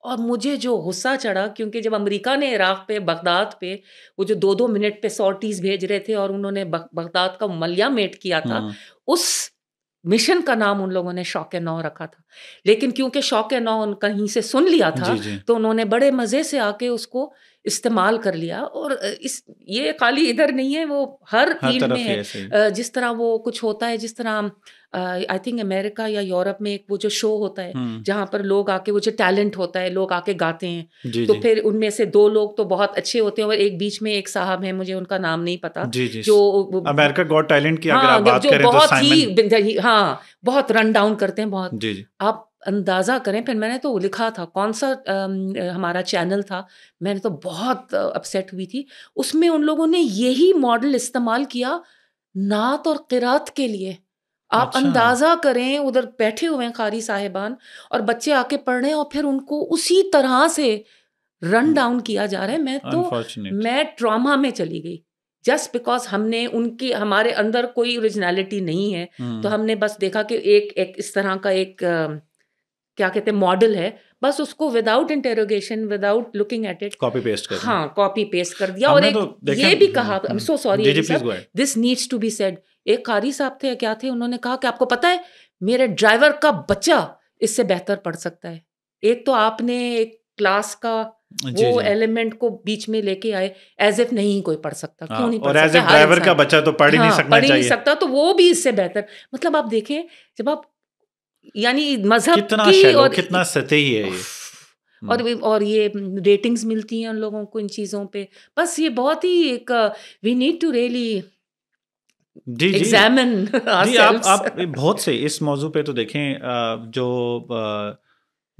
और मुझे जो गुस्सा चढ़ा क्योंकि जब अमेरिका ने इराक पे बगदाद पे वो जो 2-2 मिनट पे सॉर्टीज भेज रहे थे और उन्होंने बगदाद का मलिया मेट किया था, उस मिशन का नाम उन लोगों ने शौक-ए-नौ रखा था। लेकिन क्योंकि शौक-ए-नौ कहीं से सुन लिया था, जी, जी। तो उन्होंने बड़े मज़े से आके उसको इस्तेमाल कर लिया। और ये खाली इधर नहीं है, वो हर हर फ़ील्ड में तरफ ही है। ऐसे ही। जिस तरह वो कुछ होता है, जिस तरह आई थिंक अमेरिका या यूरोप में एक वो जो शो होता है, हुँ। जहाँ पर लोग आके, वो जो टैलेंट होता है, लोग आके गाते हैं। जी, तो जी। फिर उनमें से 2 लोग तो बहुत अच्छे होते हैं और एक बीच में एक साहब हैं, मुझे उनका नाम नहीं पता, जी, जी। जो अमेरिका गॉट टैलेंट की अगर हाँ, आप बात जो करें तो बहुत ही साइमन। हाँ, बहुत रन डाउन करते हैं, बहुत। जी, जी। आप अंदाज़ा करें, फिर मैंने तो लिखा था, कौन-सा हमारा चैनल था, मैंने तो बहुत अपसेट हुई थी। उसमें उन लोगों ने यही मॉडल इस्तेमाल किया नात और क़िरात के लिए। आप अच्छा। अंदाज़ा करें, उधर बैठे हुए हैं क़ारी साहिबान और बच्चे आके पढ़ रहे हैं और फिर उनको उसी तरह से रन डाउन किया जा रहा है। अनफॉर्चुनेट। मैं ट्रॉमा में चली गई। जस्ट बिकॉज़ हमारे अंदर कोई ओरिजिनैलिटी नहीं है, तो हुँ। हमने बस देखा कि एक एक इस तरह का एक क्या कहते हैं, मॉडल है, बस उसको without interrogation, without looking at it, copy paste कर दें। हाँ, कॉपी पेस्ट कर दिया। और हमने एक तो देखें। ये भी कहा, आई एम सो सॉरी जी, जी, अली प्लीज़ साहब, go ahead. This needs to be said. एक क़ारी साहब थे, क्या थे, उन्होंने कहा कि आपको पता है, मेरे ड्राइवर का बच्चा इससे बेहतर पढ़ सकता है। एक तो आपने एक क्लास का जी, वो जी। एलिमेंट को बीच में लेके आए, एज़ इफ नहीं कोई पढ़ सकता। हाँ, क्यों नहीं पढ़ और एज़ सकता? इफ हर ड्राइवर का इंसान बच्चा तो पढ़ ही नहीं हाँ, सकना पढ़ ही नहीं चाहिए। सकता, तो वो भी इससे बेहतर। मतलब आप देखें, जब आप यानी मज़हब कितना की शैलो, और कितना सतही है ये। हुँ। और ये रेटिंग्स मिलती हैं उन लोगों को इन चीज़ों पे। बस ये बहुत ही एक वी नीड टू रियली जी, जी। एग्ज़ामिन जी, आवरसेल्व्स। आप बहुत से इस मौज़ू पे तो देखें,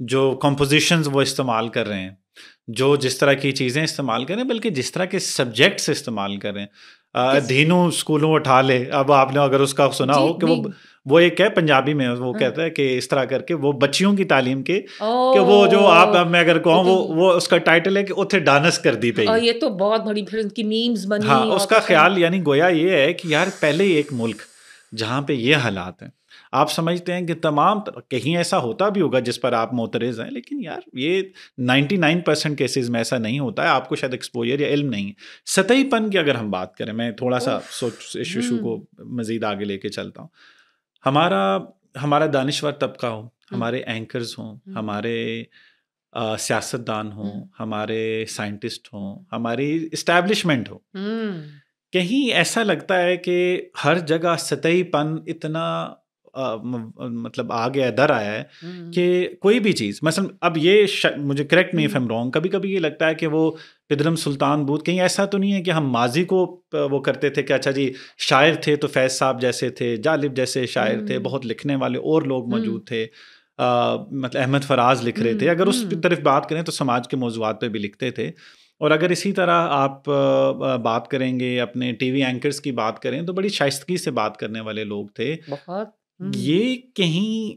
जो कंपोज़िशंस वो इस्तेमाल कर रहे हैं, जो जिस तरह की चीज़ें इस्तेमाल कर रहे हैं, बल्कि जिस तरह के सब्जेक्ट्स इस्तेमाल कर रहे हैं। किस धीनू स्कूलों उठा ले, अब आपने अगर उसका सुना जी, हो कि नहीं। वो एक है पंजाबी में, वो हाँ। कहता है कि इस तरह करके वो बच्चियों की तालीम के कि वो जो आप, ओह! अब मैं अगर कहूँ, ओके। वो उसका टाइटल है कि उत्थे डांस कर दी पई। ये तो बहुत बड़ी फिर उनकी मीम्स हाँ, बनी और उसका पता नहीं। ख़्याल यानी गोया ये है कि यार पहले ही एक मुल्क जहाँ पे ये हालात हैं, आप समझते हैं कि तमाम कहीं ऐसा होता भी होगा जिस पर आप मोतरज़ हैं, लेकिन यार ये 99% केसेस में ऐसा नहीं होता है, आपको शायद एक्सपोजर या इल्म नहीं है। सतहीपन की अगर हम बात करें, मैं थोड़ा-सा सोच इस इशू को मज़ीद आगे लेके चलता हूँ। हमारा हमारा दानिश्वर तबका हो, हमारे एंकर्स हों, हमारे सियासतदान हों, हमारे साइंटिस्ट हों, हमारी एस्टैब्लिशमेंट हो, कहीं ऐसा लगता है कि हर जगह सतहीपन इतना मतलब आ गया, दर आया है कि कोई भी चीज़, मसलन अब ये मुझे correct me if I am wrong, कभी कभी ये लगता है कि वो पिदरम सुल्तान बूथ, कहीं ऐसा तो नहीं है कि हम माजी को वो करते थे कि अच्छा जी शायर थे तो फैज़ साहब जैसे थे, जालिब जैसे शायर थे, बहुत लिखने वाले और लोग मौजूद थे, मतलब अहमद फराज लिख रहे थे, अगर उस तरफ बात करें तो समाज के मौज़ूआत पे भी लिखते थे। और अगर इसी तरह आप बात करेंगे, अपने टीवी एंकर्स की बात करें तो बड़ी शाइस्तगी से बात करने वाले लोग थे। बहुत ये कहीं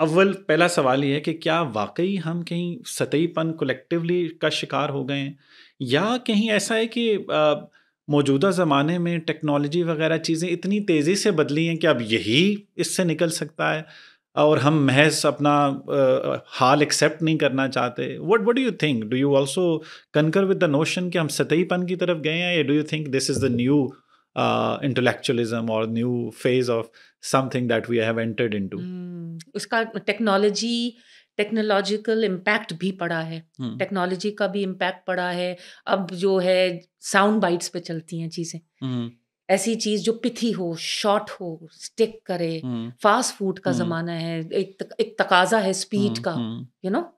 अव्वल पहला सवाल ये है कि क्या वाकई हम कहीं सतहीपन कलेक्टिवली का शिकार हो गए हैं, या कहीं ऐसा है कि मौजूदा ज़माने में टेक्नोलॉजी वगैरह चीज़ें इतनी तेज़ी से बदली हैं कि अब यही इससे निकल सकता है और हम महज अपना हाल एक्सेप्ट नहीं करना चाहते। What do you think? Do you also concur with the notion कि हम सतहीपन की तरफ गए हैं, या do you think this is the new intellectualism और new phase of something that we have entered into? उसका टेक्नोलॉजिकल इम्पैक्ट भी पड़ा है, टेक्नोलॉजी का भी इम्पैक्ट पड़ा है। अब जो है साउंड बाइट्स पे चलती हैं चीज़ें, ऐसी चीज़ जो पिथी हो, शॉर्ट हो, स्टिक करे। फास्ट फूड का ज़माना है, एक तकाजा है स्पीड का, यू नो।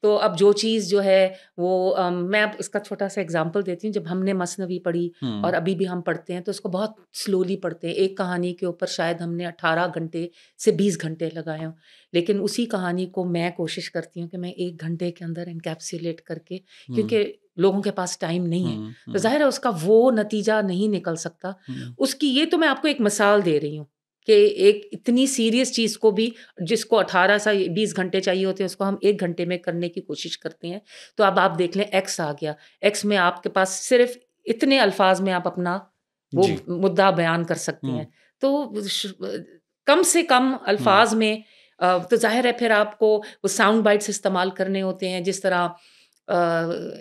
तो अब जो चीज़ जो है वो मैं अब इसका छोटा सा एग्जांपल देती हूँ। जब हमने मसनवी पढ़ी और अभी भी हम पढ़ते हैं तो उसको बहुत स्लोली पढ़ते हैं। एक कहानी के ऊपर शायद हमने 18 घंटे से 20 घंटे लगाए हों, लेकिन उसी कहानी को मैं कोशिश करती हूँ कि मैं 1 घंटे के अंदर इनकैप्सुलेट करके, क्योंकि लोगों के पास टाइम नहीं है, तो ज़ाहिर है उसका वो नतीजा नहीं निकल सकता। उसकी ये तो मैं आपको एक मिसाल दे रही हूँ कि एक इतनी सीरियस चीज़ को भी, जिसको 18 से 20 घंटे चाहिए होते हैं, उसको हम 1 घंटे में करने की कोशिश करते हैं। तो अब आप देख लें, एक्स आ गया, एक्स में आपके पास सिर्फ इतने अल्फाज में आप अपना वो मुद्दा बयान कर सकते हैं। तो कम से कम अल्फाज में तो जाहिर है फिर आपको वो साउंड बाइट्स इस्तेमाल करने होते हैं, जिस तरह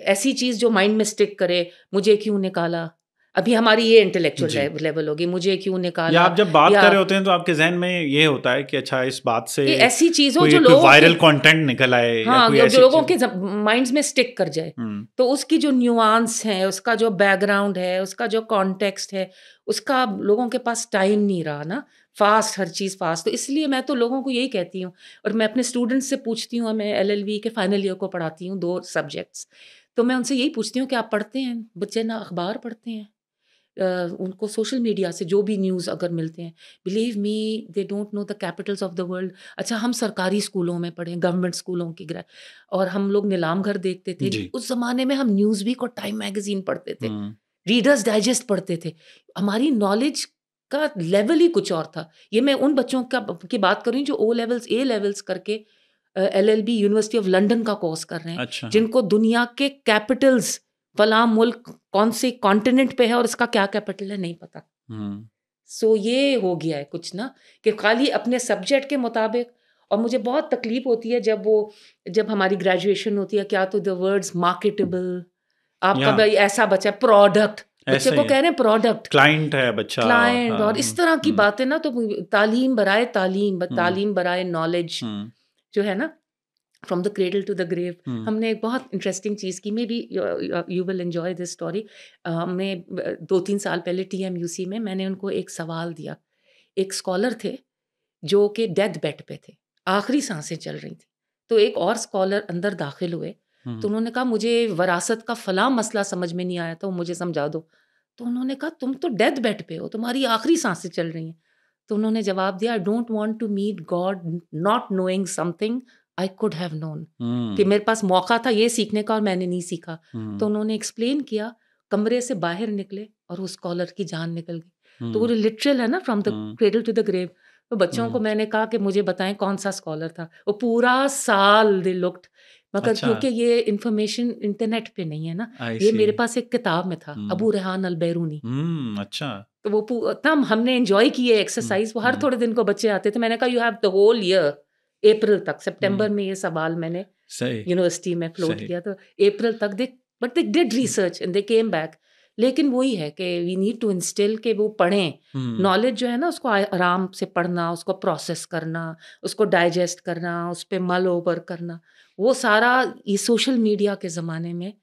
ऐसी चीज़ जो माइंड में स्टिक करे, मुझे क्यों निकाला, अभी हमारी ये इंटेलेक्चुअल जी। लेवल होगी, मुझे क्यों या निकाला, आप जब बात या कर रहे होते हैं तो आपके जहन में ये होता है कि अच्छा इस बात से कि ऐसी चीज़ हो कोई जो कोई लोगों वायरल के, कंटेंट निकल आए या हाँ, कोई जो ऐसी लोगों चीज। के माइंड्स में स्टिक कर जाए। तो उसकी जो न्यूआंस है, उसका जो बैकग्राउंड है, उसका जो कॉन्टेक्स्ट है, उसका लोगों के पास टाइम नहीं रहा ना, फास्ट, हर चीज़ फास्ट। तो इसलिए मैं तो लोगों को यही कहती हूँ, और मैं अपने स्टूडेंट्स से पूछती हूँ, मैं एलएलबी के फाइनल ईयर को पढ़ाती हूँ 2 सब्जेक्ट्स। तो मैं उनसे यही पूछती हूँ कि आप पढ़ते हैं? बच्चे ना अखबार पढ़ते हैं? उनको सोशल मीडिया से जो भी न्यूज़ अगर मिलते हैं, believe me they don't know the Capitals of the world. अच्छा, हम सरकारी स्कूलों में पढ़े, गवर्नमेंट स्कूलों की और हम लोग नीलाम घर देखते थे। जी। उस ज़माने में हम न्यूज़ वीक और टाइम मैगज़ीन पढ़ते थे, हम्म। रीडर्स डाइजेस्ट पढ़ते थे। हमारी नॉलेज का लेवल ही कुछ और था। ये मैं उन बच्चों की बात कर रही हूँ जो ओ लेवल्स, ए लेवल्स करके एलएलबी यूनिवर्सिटी ऑफ लंदन का कोर्स कर रहे हैं, अच्छा। हाँ। जिनको दुनिया के कैपिटल्स, फलां मुल्क कौन से कॉन्टिनेंट पे है और इसका क्या कैपिटल है नहीं पता। हम्म। सो ये हो गया है कुछ ना, कि खाली अपने सब्जेक्ट के मुताबिक। और मुझे बहुत तकलीफ होती है जब हमारी ग्रेजुएशन होती है, क्या तो द वर्ड्स मार्केटेबल, आपका या भाई ऐसा बच्चा है, प्रोडक्ट, बच्चे ऐसा को ही है, कह रहे हैं प्रोडक्ट, क्लाइंट है बच्चा। क्लाइंट, हाँ। और इस तरह की बातें ना। तो तालीम बराए तालीम, हम्म। तालीम बराए नॉलेज, हम्म। जो है ना, from the cradle to the grave. हम्म। हमने एक बहुत इंटरेस्टिंग चीज़ की, maybe you will enjoy this story. हमने 2-3 साल पहले टीएमयूसी में मैंने उनको एक सवाल दिया। एक स्कॉलर थे जो कि डेथ बेड पे थे, आखिरी सांसें चल रही थी। तो एक और स्कॉलर अंदर दाखिल हुए, तो हम्म। उन्होंने कहा मुझे वरासत का फलां मसला समझ में नहीं आया था, वो मुझे समझा दो। तो उन्होंने कहा तुम तो डेथ बेड पे हो, तुम्हारी आखिरी सांसें चल रही हैं। तो उन्होंने जवाब दिया, I don't want to meet God not knowing something I could have known. कि मेरे पास मौका था ये सीखने का और मैंने नहीं सीखा। तो उन्होंने एक्सप्लेन किया, कमरे से बाहर निकले और उस स्कॉलर की जान निकल गई। तो वो लिटरल है ना, from the cradle to the grave. तो बच्चों को मैंने कहा कि मुझे बताएं कौन सा स्कॉलर था। वो पूरा साल दे लुक्ड, मगर अच्छा। क्योंकि ये इन्फॉर्मेशन इंटरनेट पे नहीं है ना, आई ये सी। मेरे पास एक किताब में था, अबू रेहान अल बैरूनी। अच्छा। तो वो तब हमने एंजॉय की है हम्म। एक्सरसाइज। वो हर हम्म। थोड़े दिन को बच्चे आते थे, मैंने कहा you have the whole year, अप्रैल तक, सितंबर में ये सवाल मैंने सही। यूनिवर्सिटी में फ्लोट सही। किया। तो अप्रैल तक दे, but they did research and they came back. लेकिन वही है कि वी नीड टू इंस्टिल के वो पढ़ें। नॉलेज जो है ना, उसको आराम से पढ़ना, उसको प्रोसेस करना, उसको डाइजेस्ट करना, उस पर मल ओवर करना, वो सारा ये सोशल मीडिया के ज़माने में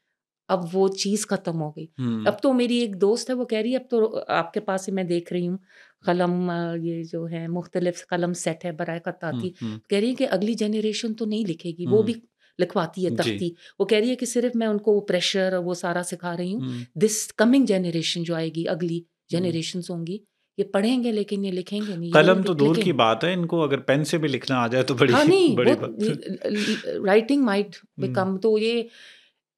अब वो चीज़ ख़त्म हो गई। अब तो मेरी एक दोस्त है, वो कह रही है अब तो आपके पास ही मैं देख रही हूँ कलम, ये जो है मुख्तलिफ कलम सेट है बराए ख़त्ताती। कह रही है कि अगली जनरेशन तो नहीं लिखेगी, वो भी लिखवाती है जी। तख्ती। वो कह रही है कि सिर्फ मैं उनको वो प्रेशर और वो सारा सिखा रही हूँ। दिस कमिंग जनरेशन जो आएगी, अगली जनरेशन्स होंगी, ये पढ़ेंगे लेकिन ये लिखेंगे नहीं। ये कलम तो दूर की लिखेंगे, बात है, इनको अगर पेन से भी लिखना आ जाए तो बड़ी हाँ नहीं, बड़ी वो बात। Writing might become. तो ये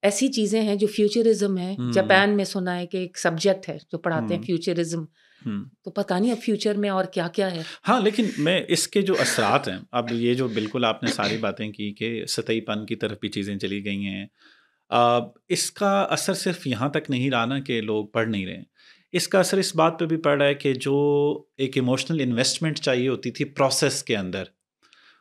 ऐसी चीज़ें हैं जो फ्यूचरिज्म है। जापान में सुना है कि एक सब्जेक्ट है जो पढ़ाते हैं फ्यूचरिज्म। तो पता नहीं अब फ्यूचर में और क्या-क्या है। हाँ, लेकिन मैं इसके जो असरात हैं, अब ये जो बिल्कुल आपने सारी बातें की कि सतहीपन की तरफ भी चीज़ें चली गई हैं। इसका असर सिर्फ यहाँ तक नहीं रहा ना कि लोग पढ़ नहीं रहे हैं। इसका असर इस बात पे भी पड़ रहा है कि जो एक इमोशनल इन्वेस्टमेंट चाहिए होती थी प्रोसेस के अंदर,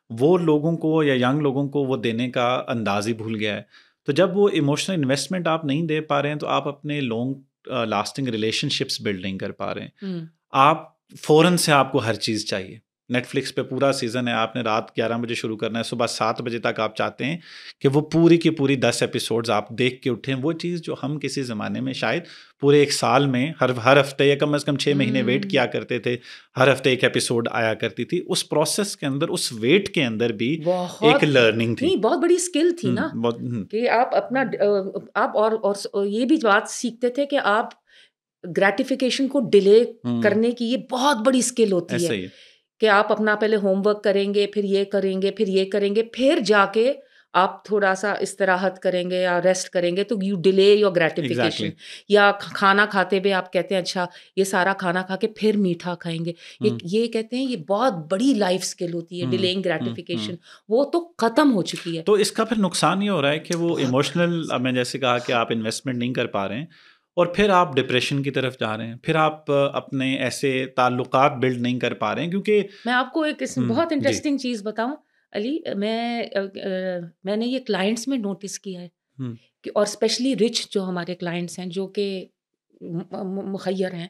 वो लोगों को या यंग लोगों को वो देने का अंदाज़ ही भूल गया है। तो जब वो इमोशनल इन्वेस्टमेंट आप नहीं दे पा रहे हैं, तो आप अपने लॉन्ग लास्टिंग रिलेशनशिप्स बिल्ड नहीं कर पा रहे हैं। आप फ़ौरन से आपको हर चीज़ चाहिए। नेटफ्लिक्स पे पूरा सीज़न है, आपने रात 11 बजे शुरू करना है, सुबह 7 बजे तक आप चाहते हैं कि वो पूरी की पूरी 10 एपिसोड्स आप देख के उठें। वो चीज़ जो हम किसी ज़माने में शायद पूरे एक साल में हर हफ्ते या कम से कम 6 महीने वेट किया करते थे, हर हफ्ते एक एपिसोड आया करती थी। उस प्रोसेस के अंदर, उस वेट के अंदर भी एक लर्निंग थी। नहीं, बहुत बड़ी स्किल थी ना, कि आप अपना आप और ये भी बात सीखते थे कि आप ग्रेटिफिकेशन को डिले करने की, ये बहुत बड़ी स्किल होती है। कि आप अपना पहले होमवर्क करेंगे, फिर ये करेंगे, फिर ये करेंगे, फिर जाके आप थोड़ा सा इस्तराहत करेंगे या रेस्ट करेंगे, तो यू डिले योर ग्रेटिफिकेशन। या खाना खाते हुए आप कहते हैं अच्छा ये सारा खाना खा के फिर मीठा खाएंगे। ये कहते हैं ये बहुत बड़ी लाइफ स्किल होती है, डिलेइंग ग्रेटिफिकेशन। वो तो खत्म हो चुकी है। तो इसका फिर नुकसान ये हो रहा है कि वो इमोशनल, मैं जैसे कहा कि आप इन्वेस्टमेंट नहीं कर पा रहे हैं और फिर आप डिप्रेशन की तरफ जा रहे हैं, फिर आप अपने ऐसे ताल्लुकात बिल्ड नहीं कर पा रहे हैं। क्योंकि मैं आपको एक बहुत इंटरेस्टिंग चीज़ बताऊं अली, मैंने ये क्लाइंट्स में नोटिस किया है कि, और स्पेशली रिच जो हमारे क्लाइंट्स हैं, जो कि मुखय्यर हैं,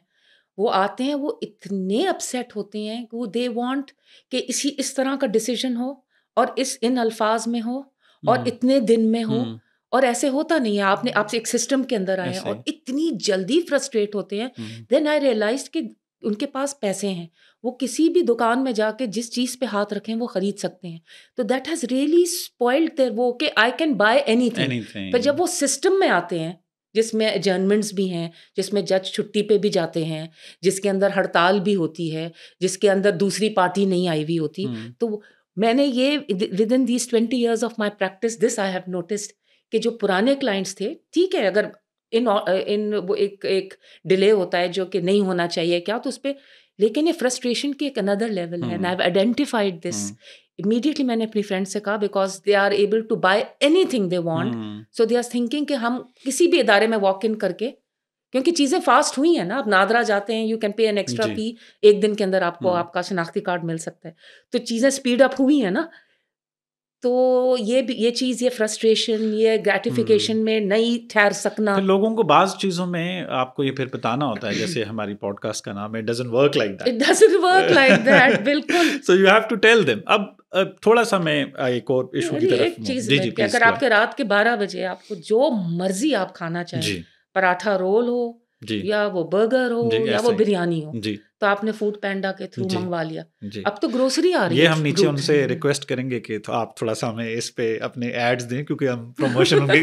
वो आते हैं, वो इतने अपसेट होते हैं कि वो दे वांट कि इस तरह का डिसीजन हो और इन अल्फाज में हो और इतने दिन में हो, और ऐसे होता नहीं है। आपसे एक सिस्टम के अंदर आए हैं और इतनी जल्दी फ्रस्ट्रेट होते हैं। देन आई रियलाइज कि उनके पास पैसे हैं, वो किसी भी दुकान में जाके जिस चीज़ पे हाथ रखें वो खरीद सकते हैं। तो that has really spoiled their वो कि आई कैन बाय एनीथिंग। पर जब वो सिस्टम में आते हैं जिसमें एडजर्नमेंट्स भी हैं, जिसमें जज छुट्टी पे भी जाते हैं, जिसके अंदर हड़ताल भी होती है, जिसके अंदर दूसरी पार्टी नहीं आई हुई होती, तो मैंने ये with in these 20 years of my practice this I have noticed कि जो पुराने क्लाइंट्स थे, ठीक है अगर इन वो एक डिले होता है जो कि नहीं होना चाहिए क्या, तो उस पर, लेकिन ये फ्रस्ट्रेशन की एक अनदर लेवल है। I have identified this immediately. मैंने अपनी फ्रेंड से कहा because they are able to buy anything they want, so they are thinking कि हम किसी भी इदारे में वॉक इन करके, क्योंकि चीज़ें फास्ट हुई हैं ना, आप नादरा जाते हैं, you can pay an extra fee, एक दिन के अंदर आपको आपका शनाख्ती कार्ड मिल सकता है, तो चीज़ें स्पीड अप हुई हैं ना। तो ये चीज़, ये फ्रस्ट्रेशन, ये ग्रेटिफिकेशन में नहीं ठहर सकना, तो लोगों को बाज़ चीज़ों में आपको ये फिर बताना होता है, जैसे हमारी पॉडकास्ट का नाम है, it doesn't work like that, it doesn't work like that, बिल्कुल। So you have to tell them. अब थोड़ा सा मैं एक और इशू की तरफ, एक चीज़ में कि अगर आपके रात के 12 बजे आपको जो मर्जी आप खाना चाहें, पराठा रोल हो या वो बर्गर हो या वो बिरयानी हो, तो आपने फूड पैंडा के थ्रू मंगवा लिया। अब तो ग्रोसरी आ रही है। ये हम नीचे उनसे रिक्वेस्ट करेंगे कि तो आप थोड़ा सा हमें इस पे अपने एड्स दें, क्योंकि हम प्रमोशन नहीं,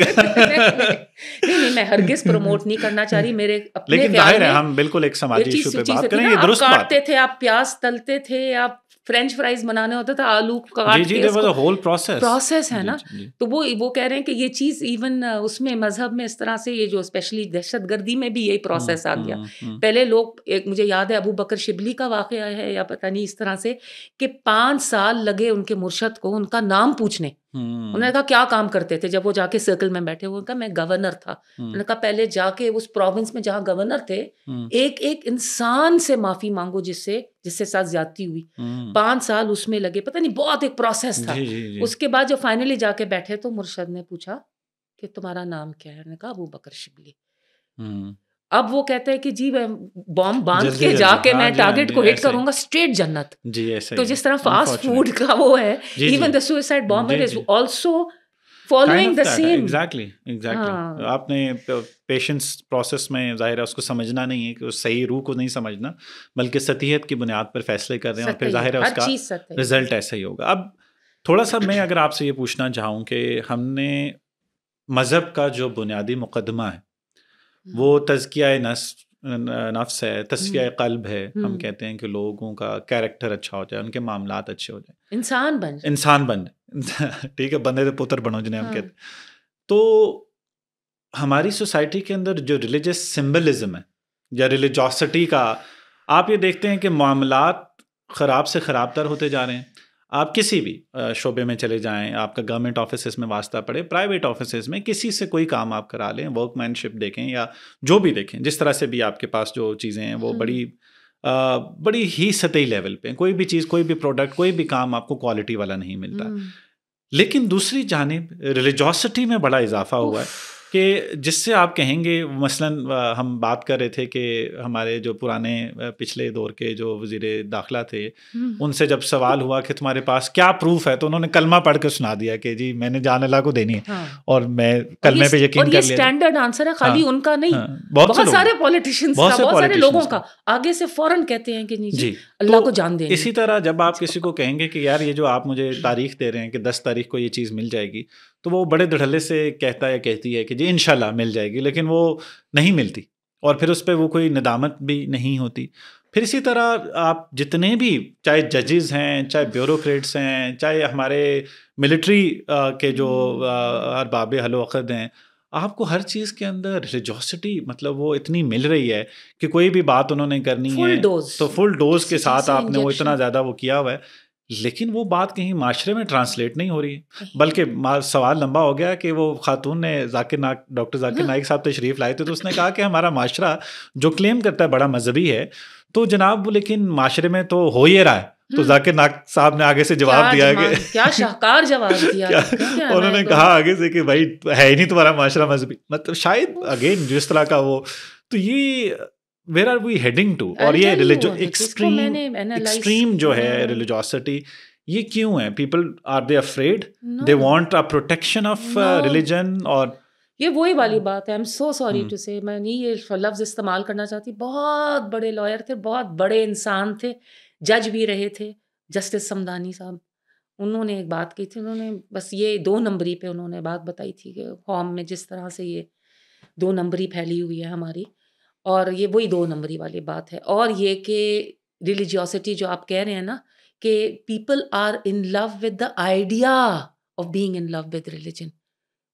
मैं हरगिज प्रमोट नहीं करना चाह रही, मेरे अपने, लेकिन जाहिर है हम बिल्कुल एक समाजी इशू पे बात करेंगे। दुरुस्त बात, काटते थे आप, प्याज तलते थे आप, फ्रेंच फ्राइज बनाने होता था, आलू काट के, there was a whole process है ना। तो वो कह रहे हैं कि ये चीज़ इवन उसमें मजहब में इस तरह से, ये जो स्पेशली दहशतगर्दी में भी यही प्रोसेस आ गया। पहले लोग, एक मुझे याद है अबू बकर शिबली का वाक़या है या पता नहीं इस तरह से, कि 5 साल लगे उनके मुर्शद को उनका नाम पूछने। उन्होंने कहा क्या काम करते थे, जब वो जाके सर्कल में बैठे, वो कहा मैं गवर्नर था। उन्होंने कहा पहले जाके उस प्रोविंस में जहाँ गवर्नर थे, एक इंसान से माफी मांगो जिससे साथ ज्यादती हुई। 5 साल उसमें लगे, पता नहीं, बहुत एक प्रोसेस था। उसके बाद जब फाइनली जाके बैठे तो मुर्शद ने पूछा कि तुम्हारा नाम क्या है, उन्होंने कहा अबू बकर शिबली। अब वो कहते हैं कि जी मैं बॉम्ब बांध के जाके मैं टारगेट को हिट करूंगा, स्ट्रेट जन्नत। तो जिस तरह फास्ट फूड का वो है, even the suicide bomber is also following the same. Exactly. आपने पेशेंस प्रोसेस में जाहिर है उसको समझना नहीं है, कि उस सही रूह को नहीं समझना, बल्कि सतीहत की बुनियाद पर फैसले कर रहे हैं, और फिर जाहिर है उसका रिजल्ट ऐसा ही होगा। अब थोड़ा सा मैं अगर आपसे ये पूछना चाहूँ कि हमने मज़हब का जो बुनियादी मुकदमा है वो तज़किया नफ्स है, तस्फिया कल्ब है। हम कहते हैं कि लोगों का कैरेक्टर अच्छा हो जाए, उनके मामलात अच्छे हो जाए, इंसान बन ठीक है, बंदे दे पुत्र बनो जिन्हें हम कहते हैं। तो हमारी सोसाइटी के अंदर जो रिलीजियस सिंबलिज्म है या रिलीजॉसिटी का, आप ये देखते हैं कि मामलात ख़राब से ख़राब तर होते जा रहे हैं। आप किसी भी शोबे में चले जाएं, आपका गवर्नमेंट ऑफिस में वास्ता पड़े, प्राइवेट ऑफिस में किसी से कोई काम आप करा लें, वर्कमैनशिप देखें या जो भी देखें, जिस तरह से भी आपके पास जो चीज़ें हैं वो बड़ी ही सतही लेवल पे, कोई भी चीज़, कोई भी प्रोडक्ट, कोई भी काम आपको क्वालिटी वाला नहीं मिलता। लेकिन दूसरी जानिब रिलीजॉसिटी में बड़ा इजाफा हुआ है कि जिससे आप कहेंगे, मसलन हम बात कर रहे थे कि हमारे जो पुराने पिछले दौर के जो वज़ीर दाखिला थे, उनसे जब सवाल हुआ कि तुम्हारे पास क्या प्रूफ है, तो उन्होंने कलमा पढ़ के सुना दिया कि जी मैंने जान अल्लाह को देनी है और मैं कलमे पे यकीन कर लिया। स्टैंडर्ड आंसर है, खाली उनका नहीं, बहुत सारे पॉलिटिशियंस का, बहुत सारे लोगों का, आगे से फौरन कहते हैं कि जी अल्लाह को जान देंगे। इसी तरह जब आप किसी को कहेंगे कि यार ये जो आप मुझे तारीख दे रहे हैं कि 10 तारीख को ये चीज़ मिल जाएगी, तो वो बड़े धड़ल्ले से कहता है, कहती है कि जी इंशाल्लाह मिल जाएगी, लेकिन वो नहीं मिलती और फिर उस पर वो कोई नदामत भी नहीं होती। फिर इसी तरह आप जितने भी, चाहे जजेस हैं, चाहे ब्यूरोक्रेट्स हैं, चाहे हमारे मिलिट्री के जो अरबाब हल-ओ-अक़द हैं, आपको हर चीज़ के अंदर रिलीजॉसिटी मतलब वो इतनी मिल रही है कि कोई भी बात उन्होंने करनी है तो फुल डोज के साथ आपने वो इतना ज़्यादा वो किया हुआ है, लेकिन वो बात कहीं माशरे में ट्रांसलेट नहीं हो रही है। बल्कि सवाल लंबा हो गया कि वो खातून ने डॉक्टर जाकिर नाइक साहब तशरीफ़ लाए थे, तो उसने कहा कि हमारा माशरा जो क्लेम करता है बड़ा मजहबी है, तो जनाब लेकिन माशरे में तो हो ही रहा है। तो जाकिर नाइक साहब ने आगे से जवाब दिया कि क्या शाहकार जवाब दिया उन्होंने कहा आगे से कि भाई है ही नहीं तुम्हारा माशरा मजहबी। मतलब शायद अगेन जिस तरह का वो तो ये where are we heading to? और I'll ये tell you, जिसको मैंने एक्सट्रीम जो है analyze रिलीजियोसिटी, ये क्यों है? People are they afraid, they no want a protection of no religion? और ये वही वाली बात है। I am so sorry to say, मैं नहीं ये लफ्ज़ इस्तेमाल करना चाहती। बहुत बड़े लॉयर थे, बहुत बड़े इंसान थे, जज भी रहे थे, जस्टिस समदानी साहब। उन्होंने एक बात की थी, उन्होंने बस ये 2 नंबरी पे उन्होंने बात बताई थी कि कौम में जिस तरह से ये 2 नंबरी फैली हुई है हमारी, और ये वही 2 नंबरी वाली बात है। और ये कि रिलिजियोसिटी जो आप कह रहे हैं ना, कि people are in love with the idea of being in love with religion.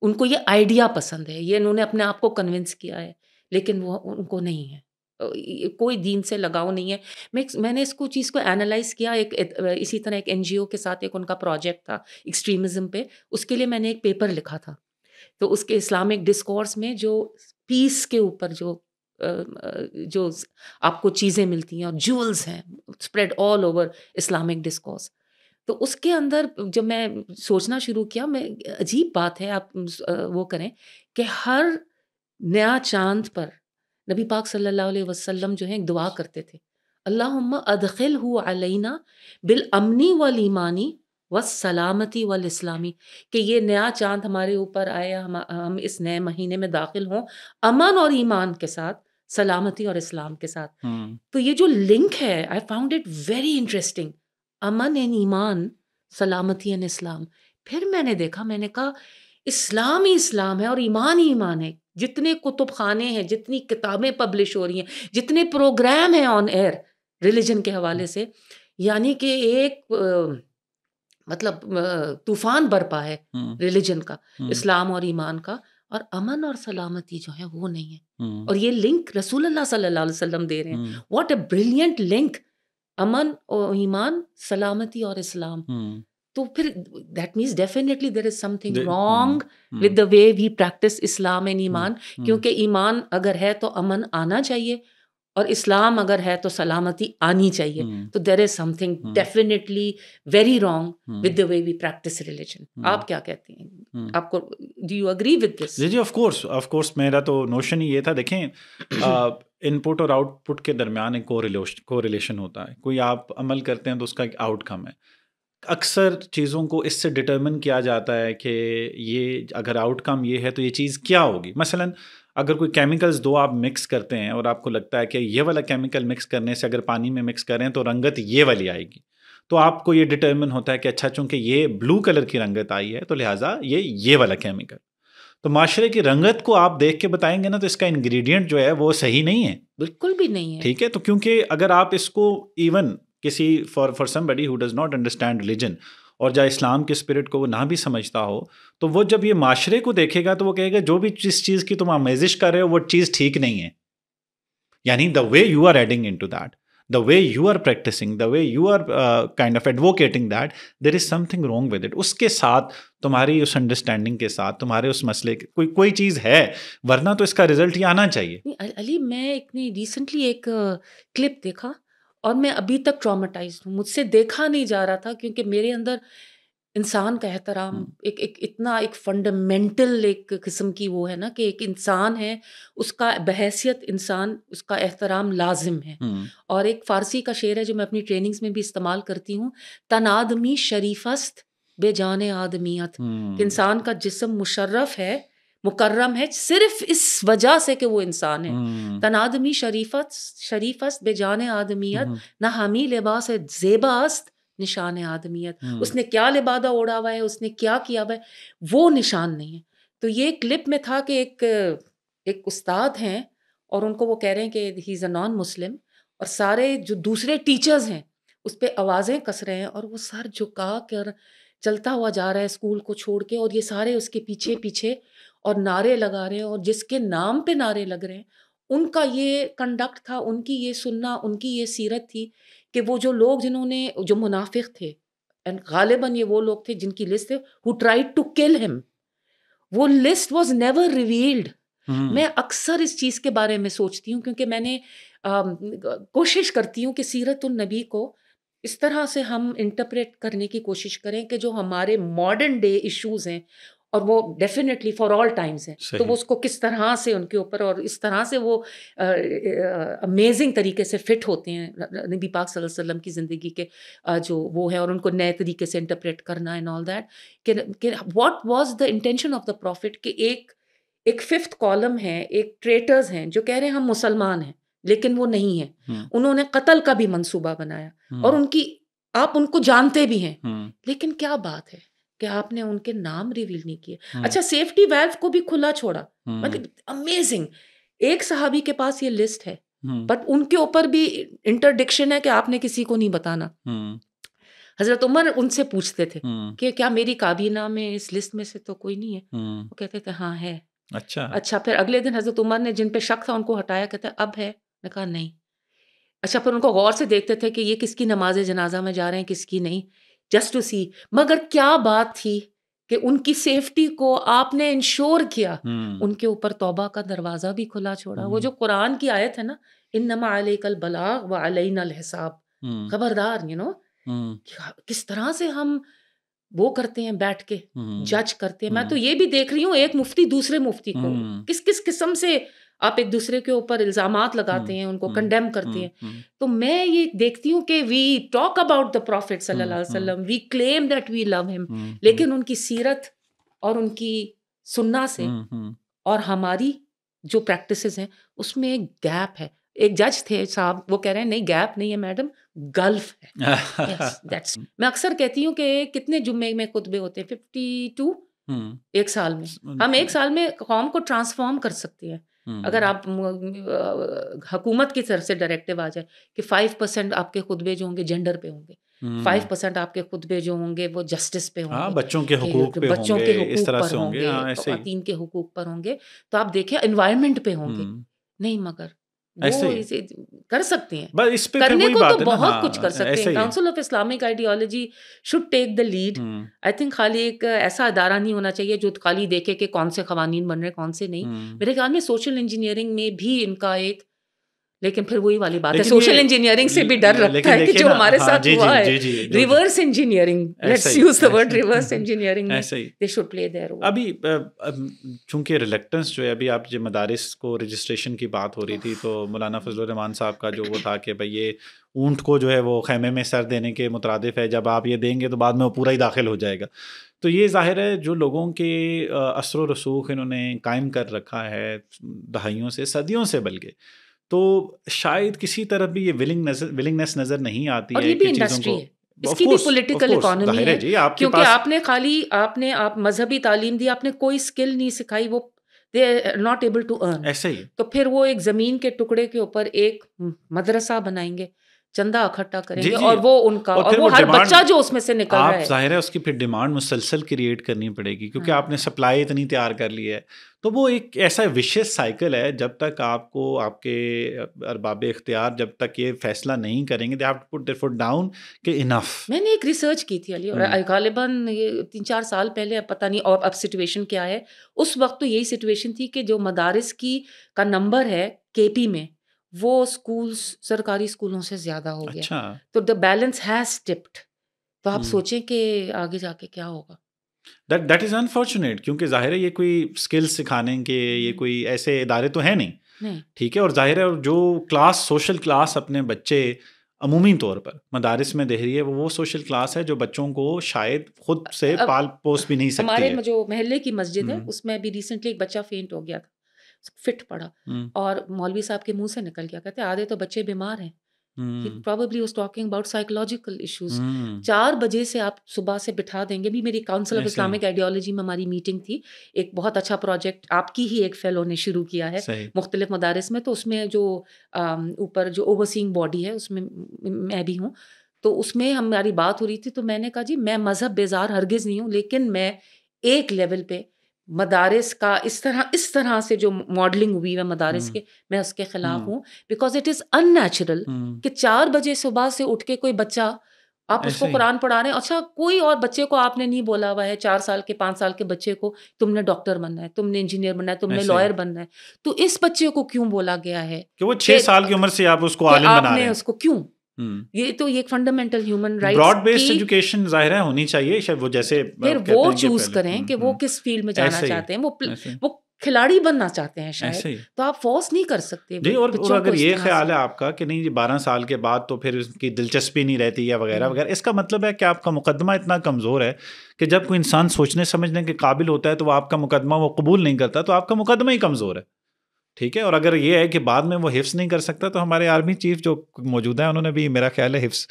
उनको ये आइडिया पसंद है, ये इन्होंने अपने आप को कन्विंस किया है, लेकिन वो उनको नहीं है। कोई दीन से लगाव नहीं है। मैंने इसको चीज़ को एनालाइज़ किया, इसी तरह एक एनजीओ के साथ एक उनका प्रोजेक्ट था एक्सट्रीमिज़्म पे, उसके लिए मैंने एक पेपर लिखा था। तो उसके इस्लामिक डिस्कोर्स में जो पीस के ऊपर जो आपको चीज़ें मिलती हैं और ज्यूल्स हैं spread all over Islamic discourse, तो उसके अंदर जब मैं सोचना शुरू किया, मैं अजीब बात है, आप वो करें कि हर नया चाँद पर नबी पाक सल्लल्लाहु अलैहि वसल्लम जो है एक दुआ करते थे, अल्लाहुम्मा अदखिलहु अलैना बिल अमनी वल ईमानी वस्सलामती वल इस्लामी, कि ये नया चाँद हमारे ऊपर आए, हम इस नए महीने में दाखिल हों अमन और ईमान के साथ, सलामती और इस्लाम के साथ। तो ये जो लिंक है, I found it very interesting. अमन एंड ईमान, सलामती एंड इस्लाम। फिर मैंने देखा, मैंने कहा इस्लाम ही इस्लाम है और ईमान ही ईमान है। जितने कुतुब खाने हैं, जितनी किताबें पब्लिश हो रही हैं, जितने प्रोग्राम हैं ऑन एयर रिलीजन के हवाले से, यानी कि एक मतलब तूफान बरपा है रिलीजन का, इस्लाम और ईमान का, और अमन और सलामती जो है वो नहीं है। और ये लिंक रसूलुल्लाह सल्लल्लाहु अलैहि वसल्लम दे रहे हैं। व्हाट अ ब्रिलियंट लिंक, अमन और ईमान, सलामती और इस्लाम। तो फिर that means definitely there is something wrong with the way we practice Islam and ईमान, क्योंकि ईमान अगर है तो अमन आना चाहिए, और इस्लाम अगर है तो सलामती आनी चाहिए। तो there is something definitely very wrong with the way we practise religion. आप क्या कहती हैं? आपको do you agree with this? जी ऑफ कोर्स मेरा तो नोशन ही ये था। देखें, इनपुट और आउटपुट के दरमियान एक कोरिलेशन होता है। कोई आप अमल करते हैं तो उसका एक आउटकम है। अक्सर चीज़ों को इससे डिटरमिन किया जाता है कि ये अगर आउटकम ये है तो ये चीज़ क्या होगी। मसलन अगर कोई केमिकल्स दो आप मिक्स करते हैं और आपको लगता है कि ये वाला केमिकल मिक्स करने से अगर पानी में मिक्स करें तो रंगत ये वाली आएगी, तो आपको ये डिटरमिन होता है कि अच्छा चूंकि ये ब्लू कलर की रंगत आई है तो लिहाजा ये वाला केमिकल। तो माशरे की रंगत को आप देख के बताएंगे ना, तो इसका इंग्रेडिएंट जो है वो सही नहीं है, बिल्कुल भी नहीं है। ठीक है। तो क्योंकि अगर आप इसको इवन किसी for somebody who does not understand religion, और जहाँ इस्लाम के स्पिरिट को वो ना भी समझता हो, तो वो जब ये माशरे को देखेगा तो वो कहेगा जो भी जिस चीज़ की तुम आमेजिश कर रहे हो वो चीज़ ठीक नहीं है। यानी the way you are adding into that, the way you are practicing, the way you are kind of advocating that, there is something wrong with it. उसके साथ तुम्हारी उस अंडरस्टैंडिंग के साथ तुम्हारे उस मसले के कोई चीज़ है, वरना तो इसका रिजल्ट ही आना चाहिए। अली, मैं एक रिसेंटली एक क्लिप देखा और मैं अभी तक ट्रॉमेटाइज्ड हूँ। मुझसे देखा नहीं जा रहा था, क्योंकि मेरे अंदर इंसान का एहतराम एक इतना एक फंडामेंटल एक किस्म की वो है ना, कि एक इंसान है, उसका बहैसियत इंसान, उसका एहतराम लाजिम है। और एक फ़ारसी का शेर है जो मैं अपनी ट्रेनिंग्स में भी इस्तेमाल करती हूँ, तन आदमी शरीफस्त बेजान आदमियत। इंसान का जिस्म मुशर्रफ है, मुकर्रम है, सिर्फ इस वजह से कि वो इंसान है। तन आदमी शरीफस्त बेजान आदमियत, ना हमी लिबास ज़ेबास्त निशान आदमियत। उसने क्या लिबादा ओढ़ा हुआ है, उसने क्या किया हुआ है, वो निशान नहीं है। तो ये क्लिप में था कि एक उस्ताद हैं और उनको वो कह रहे हैं कि he is a non Muslim, और सारे जो दूसरे टीचर्स हैं उस पर आवाज़ें कस रहे हैं, और वो सर झुका कर चलता हुआ जा रहा है स्कूल को छोड़ के, और ये सारे उसके पीछे पीछे और नारे लगा रहे हैं, और जिसके नाम पे नारे लग रहे हैं उनका ये कंडक्ट था, उनकी ये सुनना, उनकी ये सीरत थी कि वो जो लोग जिन्होंने जो मुनाफिक थे, एंड गालिबन ये वो लोग थे जिनकी लिस्ट थे, who tried to kill him, वो लिस्ट वाज नेवर रिवील्ड। मैं अक्सर इस चीज़ के बारे में सोचती हूँ, क्योंकि मैंने कोशिश करती हूँ कि सीरतुन नबी को इस तरह से हम इंटरप्रेट करने की कोशिश करें कि जो हमारे मॉडर्न डे इश्यूज़ हैं और वो डेफिनेटली फॉर ऑल टाइम्स है। तो वो उसको किस तरह से उनके ऊपर और इस तरह से वो अमेजिंग तरीके से फिट होते हैं नबी पाक सल्लल्लाहु अलैहि वसल्लम की ज़िंदगी के जो वो है, और उनको नए तरीके से इंटरप्रेट करना एंड ऑल दैट कि what was the intention of the profit. कि एक फिफ्थ कॉलम है, एक ट्रेटर्स हैं जो कह रहे हैं हम मुसलमान हैं, लेकिन वो नहीं है। उन्होंने कत्ल का भी मंसूबा बनाया और उनकी आप उनको जानते भी हैं, लेकिन क्या बात है कि आपने उनके नाम रिवील नहीं किए। अच्छा, सेफ्टी वैल्व को भी खुला छोड़ा, मतलब अमेजिंग। एक सहाबी के पास ये लिस्ट है, बट उनके ऊपर भी इंटरडिक्शन है कि आपने किसी को नहीं बताना। हजरत उमर उनसे पूछते थे कि क्या मेरी काबीना में इस लिस्ट में से तो कोई नहीं है? वो कहते थे हाँ है। अच्छा, फिर अगले दिन हजरत उमर ने जिन पे शक था उनको हटाया, कहते अब है? मैं कहा नहीं। अच्छा, फिर उनको गौर से देखते थे कि ये किसकी नमाज जनाजा में जा रहे हैं, किसकी नहीं, जस्ट टू सी। मगर क्या बात थी कि उनकी सेफ्टी को आपने इंश्योर किया, उनके ऊपर तौबा का दरवाजा भी खुला छोड़ा। वो जो कुरान की आयत है ना, इन्नमा अलैकल बलाग व अलैनल हिसाब, खबरदार, किस तरह से हम वो करते हैं, बैठ के जज करते हैं। मैं तो ये भी देख रही हूँ, एक मुफ्ती दूसरे मुफ्ती को किस किस किस्म से आप एक दूसरे के ऊपर इल्जामात लगाते हैं, उनको कंडेम करते हैं। तो मैं ये देखती हूँ कि we talk about the prophet सल्लल्लाहु अलैहि वसल्लम, we claim that we love him, लेकिन उनकी सीरत और उनकी सुन्ना से और हमारी जो प्रैक्टिसेस हैं उसमें एक गैप है। एक जज थे साहब, वो कह रहे हैं नहीं गैप नहीं है मैडम, गल्फ है। yes, that's मैं अक्सर कहती हूँ कि कितने जुम्मे में खुतबे होते हैं? 52 एक साल में। हम एक साल में कौम को ट्रांसफॉर्म कर सकते हैं अगर आप हुकूमत की तरफ से डायरेक्टिव आ जाए कि 5% आपके खुतबे जो होंगे जेंडर पे होंगे, 5% आपके खुतबे जो होंगे वो जस्टिस पे होंगे, बच्चों के हुकूक पे बच्चों होंगे, के हुकूक पर होंगे, ख़वातीन के हुकूक पर होंगे। तो आप देखिए एनवायरनमेंट पे होंगे। नहीं, मगर वो इसे कर सकते हैं, बस इस पे करने वही को बात तो है बहुत कुछ कर सकते हैं। Council of Islamic ideology should take the lead. I think खाली एक ऐसा अदारा नहीं होना चाहिए जो खाली देखे कि कौन से कवानीन बन रहे हैं, कौन से नहीं। मेरे ख्याल में सोशल इंजीनियरिंग में भी इनका एक, लेकिन फिर वही वाली बात है, सोशल इंजीनियरिंग से भी डर रखता है कि जो हमारे साथ हुआ है, reverse engineering, let's use the word reverse engineering, they should play their role. अभी चूंकि रिलेक्टेंस जो है, अभी आप जो मदारिस को रजिस्ट्रेशन की बात हो रही थी, तो मौलाना फजलुर रहमान साहब का जो वो था कि भाई ये ऊँट को जो है वो खैमे में सर देने के मुतरादिफ है, जब आप ये देंगे तो बाद में वो पूरा ही दाखिल हो जाएगा। तो ये ज़ाहिर है जो लोगों के असर रसूख इन्होंने कायम कर रखा है दहाइयों से, सदियों से बल्कि, तो शायद किसी तरफ भी ये विलिंगनेस नजर नहीं आती है कि चीज़ों को, इसकी भी पॉलिटिकल इकोनॉमी है जी, क्योंकि आपने खाली आप मजहबी तालीम दी, आपने कोई स्किल नहीं सिखाई, वो they are not able to earn. ऐसे ही तो फिर वो एक जमीन के टुकड़े के ऊपर एक मदरसा बनाएंगे, चंदा इकट्ठा करेंगे, जी, और वो उनका और वो हर बच्चा जो उसमें से निकल रहा है, जाहिर है उसकी फिर डिमांड मुसलसल क्रिएट करनी पड़ेगी क्योंकि आपने सप्लाई इतनी तैयार कर ली है। तो वो एक ऐसा विशियस साइकिल है, जब तक आपको आपके अरबाब इख्तियार जब तक ये फैसला नहीं करेंगे, they have to put there foot down कि इनफ। मैंने एक रिसर्च की थी अली, और गालिबन 3-4 साल पहले, पता नहीं और अब सिचुएशन क्या है। उस वक्त तो यही सिचुएशन थी कि जो मदारिस की का नंबर है केपी में, वो स्कूल्स सरकारी स्कूलों से ज़्यादा हो गया। अच्छा। तो द बैलेंस हैज़ टिप्ड। तो आप सोचें कि आगे जाके क्या होगा। दैट इज़ अनफॉर्चुनेट, क्योंकि ज़ाहिर है ये कोई स्किल्स सिखाने के ये कोई ऐसे इदारे तो हैं नहीं, ठीक है। और ज़ाहिर है जो क्लास सोशल क्लास अपने बच्चे अमूमी तौर पर मदारिस में दे रही है, वो सोशल क्लास है जो बच्चों को शायद खुद से पाल पोस भी नहीं सकती है। हमारे जो महल्ले की मस्जिद है उसमें अभी रिसेंटली एक बच्चा फेंट हो गया था, फिट पड़ा, और मौलवी साहब के मुंह से निकल गया, कहते आधे तो बच्चे बीमार हैं। He probably was talking about psychological issues. 4 बजे से आप सुबह से बिठा देंगे। भी मेरी काउंसिल ऑफ इस्लामिक आइडियोलॉजी में हमारी मीटिंग थी, एक बहुत अच्छा प्रोजेक्ट आपकी ही एक फेलो ने शुरू किया है मुख्तलिफ मदारिस में। तो उसमें जो ऊपर जो ओवरसीइंग बॉडी है उसमें मैं भी हूँ, तो उसमें हमारी बात हो रही थी। तो मैंने कहा जी मैं मजहब बेजार हरगिज़ नहीं हूँ, लेकिन मैं एक लेवल पे मदारिस का इस तरह से जो मॉडलिंग हुई है मदारिस के, मैं उसके खिलाफ हूँ। बिकॉज इट इज़ अननेचुरल कि 4 बजे सुबह से उठ के कोई बच्चा आप उसको कुरान पढ़ा रहे हैं। अच्छा, कोई और बच्चे को आपने नहीं बोला हुआ है, 4 साल के 5 साल के बच्चे को तुमने डॉक्टर बनना है, तुमने इंजीनियर बनना है, तुमने लॉयर बनना है। तो इस बच्चे को क्यों बोला गया है कि वो 6 साल की उम्र से आप उसको आलिम बना रहे हैं? उसको क्यों ये तो ये fundamental human rights broad based education जाहिर है होनी चाहिए, शायद वो जैसे फिर वो चूज करें कि वो किस फील्ड में जाना चाहते हैं, वो खिलाड़ी बनना चाहते हैं शायद, तो आप फोर्स नहीं कर सकते जी। और अगर ये ख्याल है आपका कि नहीं 12 साल के बाद तो फिर उसकी दिलचस्पी नहीं रहती या वगैरह वगैरह, इसका मतलब है कि आपका मुकदमा इतना कमज़ोर है कि जब कोई इंसान सोचने समझने के काबिल होता है तो वो आपका मुकदमा वो कबूल नहीं करता, तो आपका मुकदमा ही कमज़ोर है। ठीक है। और अगर ये है कि बाद में वो हिफ्स नहीं कर सकता, तो हमारे आर्मी चीफ जो मौजूद है उन्होंने भी मेरा ख्याल है हिफ्स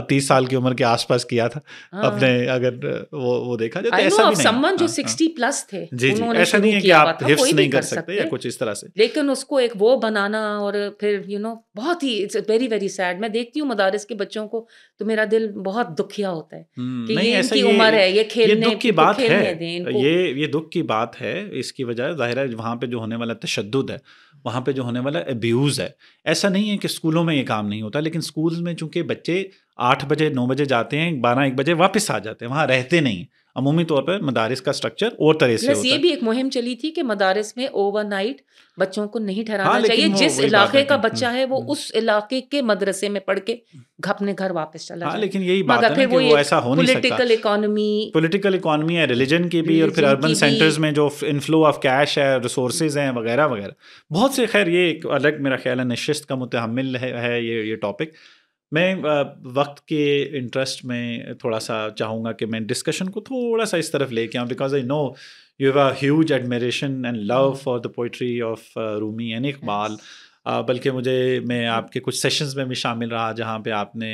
30 साल की उम्र के आसपास किया था अपने, अगर वो देखा जाए तो ऐसा भी नहीं। समवन जो 60 प्लस थे, जी जी, ऐसा नहीं है कि आप हिफ्स नहीं कर सकते या कुछ इस तरह से, लेकिन उसको एक वो बनाना और फिर बहुत ही इट्स वेरी वेरी सैड। मैं देखती हूँ मदारिस के बच्चों को तो मेरा दिल बहुत दुखिया होता है कि ये इनकी उम्र है, ये खेलने, दुख की बात है, ये दुख की बात है। इसकी वजह जाहिर है वहाँ पे जो होने वाला तशद्दुद है, वहाँ पे जो होने वाला अब्यूज़ है, ऐसा नहीं है कि स्कूलों में ये काम नहीं होता, लेकिन स्कूल में चूंकि बच्चे 8 बजे 9 बजे जाते हैं, 12-1 बजे वापस आ जाते हैं, वहाँ रहते नहीं। अमूमी तौर पर मदारिस का स्ट्रक्चर और तरह से होता है। ये भी एक मुहिम चली थी कि मदारिस में ओवरनाइट बच्चों को नहीं ठहराना चाहिए, जिस इलाके का बच्चा है वो उस इलाके के मदरसे में पढ़ के अपने घर वापस चला जाए। लेकिन यही बात है कि वो ऐसा हो नहीं सकता। पॉलिटिकल इकोनॉमी है, रिलीजन की भी, और फिर अर्बन सेंटर्स में जो इनफ्लो ऑफ कैश है, रिसोर्सेज हैं वगैरह वगैरह, बहुत से। खैर ये एक अलग मेरा ख्याल है नशिस्त का मुतहम्मिल है ये टॉपिक। मैं वक्त के इंटरेस्ट में थोड़ा सा चाहूँगा कि मैं डिस्कशन को थोड़ा सा इस तरफ लेके आऊँ, because I know you have a huge admiration and love for the poetry of Rumi and Iqbal. बल्कि मैं आपके कुछ सेशंस में भी शामिल रहा जहाँ पे आपने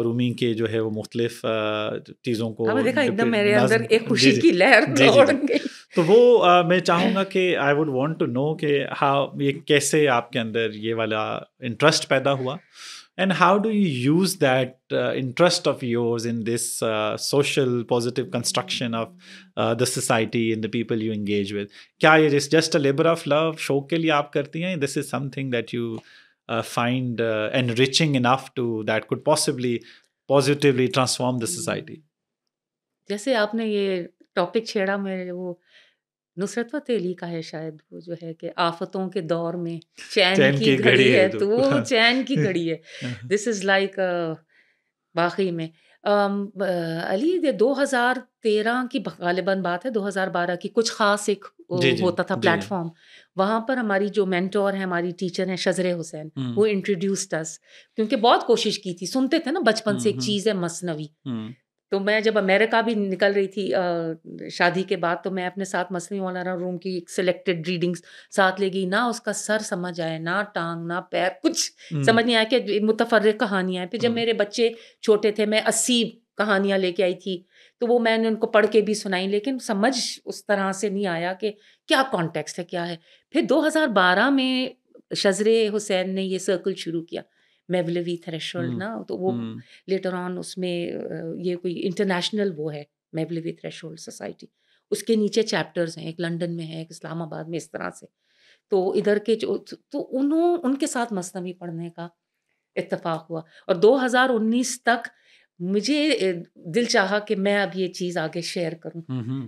रूमी के जो है वो मुख्तलिफ चीज़ों को देखा, एकदम मेरे अंदर एक खुशी की लहर दौड़ गई। तो वो मैं चाहूँगा कि I would want to know कि ये कैसे आपके अंदर ये वाला इंटरेस्ट पैदा हुआ, and how do you use that interest of yours in this social positive construction of the society and the people you engage with? क्या ये just a labor of love, शौक के लिए आप करती हैं? This is something that you find enriching enough to that could possibly positively transform the society. जैसे आपने ये टॉपिक छेड़ा, मेरे वो नुसरत फ़तेह अली का है शायद, वो जो है कि आफतों के दौर में चैन की घड़ी है, तो वो चैन की घड़ी है। दिस इज़ लाइक वाक़ई में अली 2013 की गालिबन बात है, 2012 की, कुछ ख़ास एक होता था प्लेटफॉर्म, वहाँ पर हमारी जो मेंटोर है, हमारी टीचर हैं शज़रे हुसैन, वो इंट्रोड्यूस्ड अस, क्योंकि बहुत कोशिश की थी, सुनते थे ना बचपन से एक चीज़ है मसनवी। तो मैं जब अमेरिका भी निकल रही थी शादी के बाद, तो मैं अपने साथ मसनवी मौलाना रूम की सिलेक्टेड रीडिंग्स साथ ले गई, ना उसका सर समझ आए, ना टांग ना पैर, कुछ समझ नहीं आया कि मुतफर्रिक कहानियाँ हैं। फिर जब मेरे बच्चे छोटे थे, मैं 80 कहानियाँ लेके आई थी, तो वो मैंने उनको पढ़ के भी सुनाई, लेकिन समझ उस तरह से नहीं आया कि क्या कॉन्टेक्स्ट है, क्या है। फिर 2012 में शज़रे हुसैन ने ये सर्कल शुरू किया, मेवलवी थ्रेशोल्ड ना, तो वो लेटर ऑन उसमें ये कोई इंटरनेशनल वो है मेवलवी थ्रेशोल्ड सोसाइटी, उसके नीचे चैप्टर्स हैं, एक लंदन में है, एक इस्लामाबाद में, इस तरह से। तो इधर के जो तो उनके साथ मसनवी पढ़ने का इत्तेफाक हुआ, और 2019 तक मुझे दिल चाहा कि मैं अब ये चीज़ आगे शेयर करूं,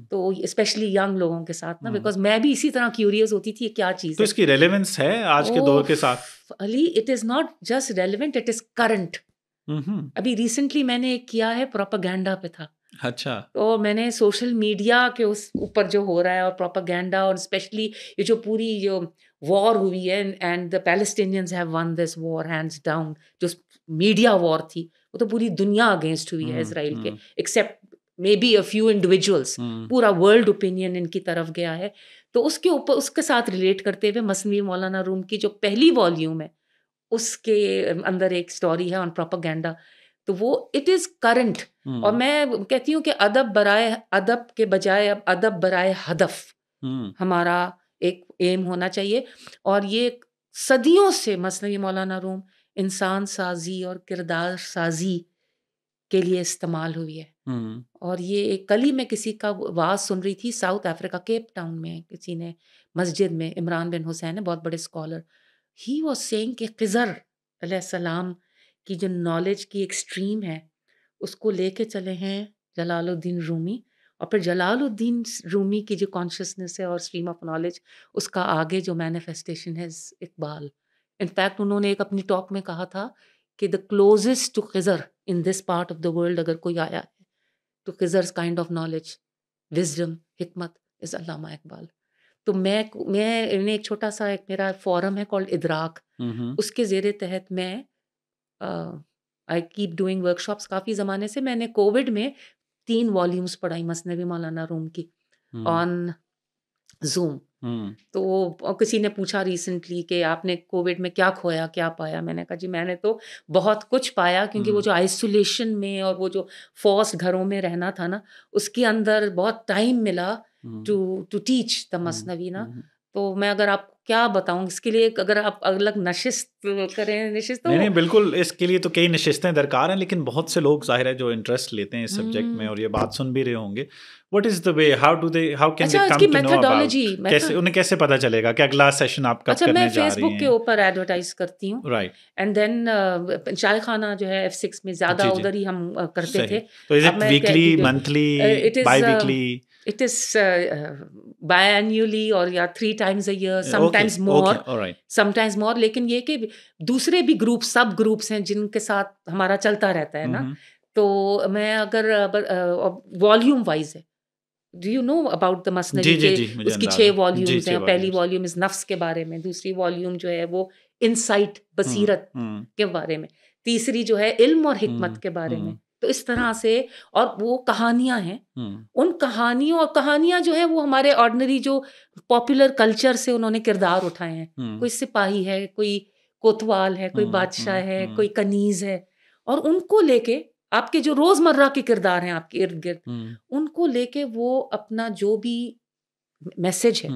तो स्पेशली यंग लोगों के साथ ना, बिकॉज मैं भी इसी तरह क्यूरियस होती थी क्या चीज़ तो इसकी रेलेवेंस है आज के दौर के साथ। Ali, it is not just relevant, it is current. अभी रिसेंटली मैंने एक किया है, प्रोपेगेंडा पे था। अच्छा। तो मैंने सोशल मीडिया के उस ऊपर जो हो रहा है और प्रोपेगेंडा, और स्पेशली ये जो पूरी जो वॉर हुई है, and the Palestinians have one this war hands down, जो मीडिया वॉर थी वो तो पूरी दुनिया अगेंस्ट हुई है इसराइल के, except maybe a few individuals, पूरा वर्ल्ड ओपिनियन इनकी तरफ गया है। तो उसके ऊपर, उसके साथ रिलेट करते हुए मसनवी मौलाना रूम की जो पहली वॉल्यूम है, उसके अंदर एक स्टोरी है ऑन प्रोपेगेंडा, तो वो इट इज़ करंट। और मैं कहती हूँ कि अदब बराए अदब के बजाय अब अदब बराए हदफ हमारा एक एम होना चाहिए। और ये सदियों से मसनवी मौलाना रूम इंसान साजी और किरदार साजी के लिए इस्तेमाल हुई है। और ये एक कल ही मैं किसी का वाज सुन रही थी, साउथ अफ्रीका केप टाउन में किसी ने मस्जिद में, इमरान बिन हुसैन है बहुत बड़े स्कॉलर, ही वाज सेइंग कि खिज़र अलैहिस्सलाम की जो नॉलेज की एक्सट्रीम है उसको लेके चले हैं जलालुद्दीन रूमी, और फिर जलालुद्दीन रूमी की जो कॉन्शियसनेस है और स्ट्रीम ऑफ नॉलेज, उसका आगे जो मैनिफेस्टेशन है इकबाल। इनफैक्ट उन्होंने एक अपनी टॉक में कहा था कि the closest to Khizr in this part of the world अगर कोई आया है to Khizr's kind of knowledge, wisdom, हिकमत इज़ अल्लामा इकबाल। तो मैं एक छोटा सा एक मेरा फोरम है कॉल्ड इदराक, उसके ज़ेरे तहत मैं आई कीप डूइंग वर्कशॉप्स काफ़ी ज़माने से। मैंने कोविड में 3 वॉल्यूम्स पढ़ाई मसनवी मौलाना रूम की ऑन ज़ूम। तो किसी ने पूछा रिसेंटली कि आपने कोविड में क्या खोया, क्या पाया? मैंने कहा जी मैंने तो बहुत कुछ पाया, क्योंकि वो जो आइसोलेशन में और वो जो फोर्स्ड घरों में रहना था ना, उसके अंदर बहुत टाइम मिला टू टीच द मसनवी ना। तो मैं अगर आपको क्या बताऊं इसके लिए, अगर आप अलग नशिस्त करें, नशिस्त तो नहीं बिल्कुल, इसके लिए तो कई नशिस्तें दरकार हैं, लेकिन बहुत से लोग जाहिर है जो इंटरेस्ट लेते हैं इस सब्जेक्ट में और ये बात सुन भी रहे होंगे। What is the way, how can they come to know about, कैसे उन्हें कैसे पता चलेगा कि अगला सेशन आप कब करने जा रही हैं? मैं फेसबुक के ऊपर एडवर्टाइज करती हूँ, राइट, एंड देन चाय खाना जो है F6 में ज़्यादा उधर ही हम करते थे। तो is it weekly, monthly, by weekly? It is biannually or या 3 times a year, sometimes more, sometimes more। लेकिन ये कि दूसरे भी ग्रुप, सब ग्रुप्स हैं जिनके साथ हमारा चलता रहता है ना। तो मैं अगर वॉल्यूम वाइज है, do you know about the Masnavi के उसकी 6 वॉल्यूम्स हैं। पहली वॉल्यूम इस नफ्स के बारे में, दूसरी वॉल्यूम जो है वो इनसाइट, बसीरत के बारे में, तीसरी जो है इल्म और हिकमत के बारे में। तो इस तरह से, और वो कहानियां हैं, उन कहानियों, और कहानियां जो है वो हमारे ऑर्डिनरी जो पॉपुलर कल्चर से उन्होंने किरदार उठाए हैं। कोई सिपाही है, कोई कोतवाल है, कोई बादशाह है, कोई कनीज है, और उनको लेके आपके जो रोजमर्रा के किरदार हैं आपके इर्द गिर्द, उनको लेके वो अपना जो भी मैसेज है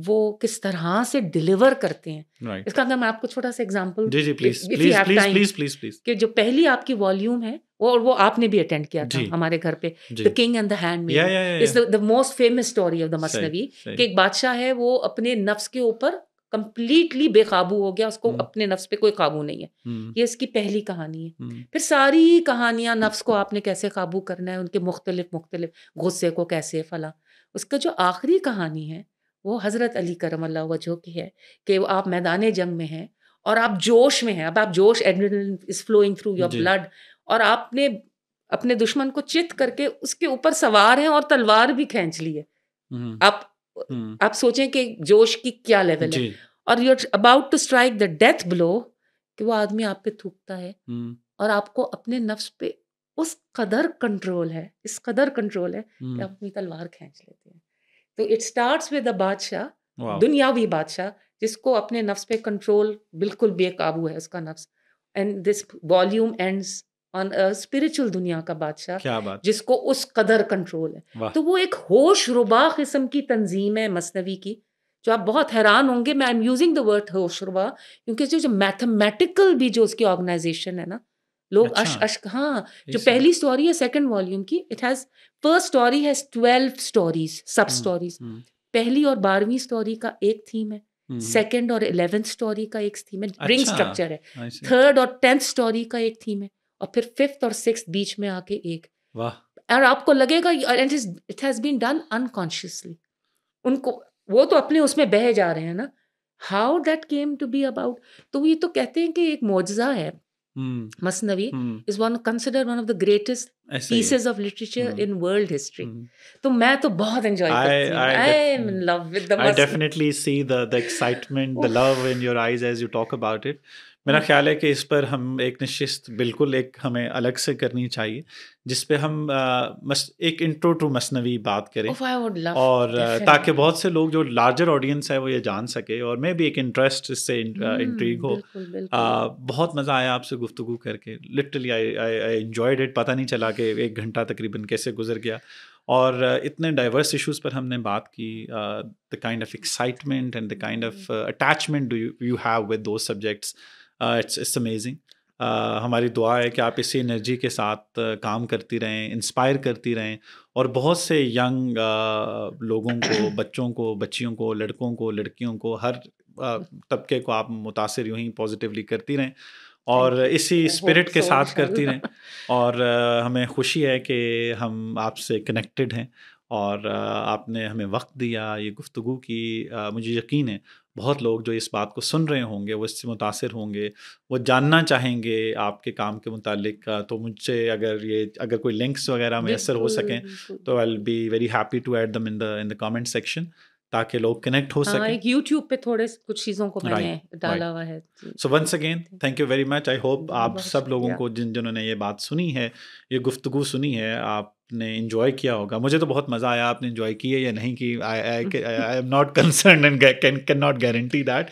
वो किस तरह से डिलीवर करते हैं। इसका अगर मैं आपको छोटा सा एग्जांपल, प्लीज, कि जो पहली आपकी वॉल्यूम है वो आपने भी अटेंड किया था हमारे घर पे, the king and the handmaid is the most famous story of the Masnavi. कि एक बादशाह है, वो अपने नफ्स के ऊपर कंप्लीटली बेकाबू हो गया, उसको अपने नफ्स पे कोई काबू नहीं है। ये इसकी पहली कहानी है। फिर सारी कहानियां नफ्स को आपने कैसे काबू करना है, उनके मुख्तलिफ गुस्से को कैसे फला। उसका जो आखिरी कहानी है वो हज़रत अली करमल्लाहु वजहू की है, कि आप मैदान जंग में हैं और आप जोश में हैं। अब आप जोश, adrenaline is flowing through your blood, और आपने अपने दुश्मन को चित करके उसके ऊपर सवार हैं और तलवार भी खींच ली है। आप सोचें कि जोश की क्या लेवल है, और you are about to strike the death blow, कि वो आदमी आप पे थूकता है और आपको अपने नफ्स पे उस कदर कंट्रोल है, इस कदर कंट्रोल है कि आप अपनी तलवार खींच लेते हैं। तो इट स्टार्ट्स विद द बादशाह, दुनियावी बादशाह, जिसको अपने नफ्स पे कंट्रोल बिल्कुल बेकाबू है उसका नफ्स, and this volume ends on a spiritual दुनिया का बादशाह जिसको उस कदर कंट्रोल है। तो वो एक होश रुबा किस्म की तंजीम है मसनवी की, जो आप बहुत हैरान होंगे। मैं I am using the word होश रुबा, क्योंकि जो मैथमेटिकल भी जो उसकी ऑर्गेनाइजेशन है ना, लोग हाँ, जो पहली स्टोरी है सेकंड वॉल्यूम की, it has, first story has 12 stories, सब स्टोरीज। पहली और 12वीं स्टोरी का एक थीम है, सेकंड और 11th स्टोरी का एक थीम है, रिंग स्ट्रक्चर है, थर्ड और 10th स्टोरी का एक थीम है, और फिर 5th और 6th बीच में आके एक। और आपको लगेगा it has been done unconsciously, उनको वो तो अपने उसमें बह जा रहे हैं ना, how that came to be about. तो ये तो कहते हैं कि एक मौजज़ा है मसनवी, is considered one of the greatest pieces of literature in world history. तो मैं तो बहुत enjoy करती हूँ. I am in love with the Masnavi. I definitely see the excitement, the love in your eyes as you talk about it. मेरा ख्याल है कि इस पर हम एक निश्चित बिल्कुल एक हमें अलग से करनी चाहिए, जिस पे हम एक इंट्रो टू मसनवी बात करें, और ताकि बहुत से लोग जो लार्जर ऑडियंस है वो ये जान सके, और मैं भी एक इंटरेस्ट इससे इंट्रीग हो। बहुत मज़ा आया आपसे गुफ्तगू करके, लिटरली आई एंजॉयड इट। पता नहीं चला कि 1 घंटा तकरीबन कैसे गुजर गया, और इतने डाइवर्स इश्यूज़ पर हमने बात की। The kind of excitement and the kind of attachment you have with those subjects, it's amazing. हमारी दुआ है कि आप इसी एनर्जी के साथ काम करती रहें, इंस्पायर करती रहें, और बहुत से यंग लोगों को, बच्चों को, बच्चियों को, लड़कों को, लड़कियों को, हर तबके को आप मुतासिर यूं ही पॉजिटिवली करती रहें, और इसी स्पिरिट के साथ करती रहें। और हमें खुशी है कि हम आपसे कनेक्टेड हैं, और आपने हमें वक्त दिया, ये गुफ्तगू की। मुझे यकीन है बहुत लोग जो इस बात को सुन रहे होंगे वो इससे मुतासिर होंगे, वो जानना चाहेंगे आपके काम के मुतालिक का। तो मुझसे अगर कोई लिंक्स वगैरह मैसर हो सकें तो I will be very happy to add them in the comment section, ताकि लोग कनेक्ट हो हाँ, सकें। एक YouTube पे थोड़े कुछ चीज़ों को मैंने डाला हुआ है। So once again thank you very much. I hope आप बहुत सब लोगों शुक्रिया। को जिन्होंने ये बात सुनी है, ये गुफ्तगू सुनी है, आपने इंजॉय किया होगा। मुझे तो बहुत मज़ा आया। आपने इंजॉय की है या नहीं की, I am not concern and can not guarantee that.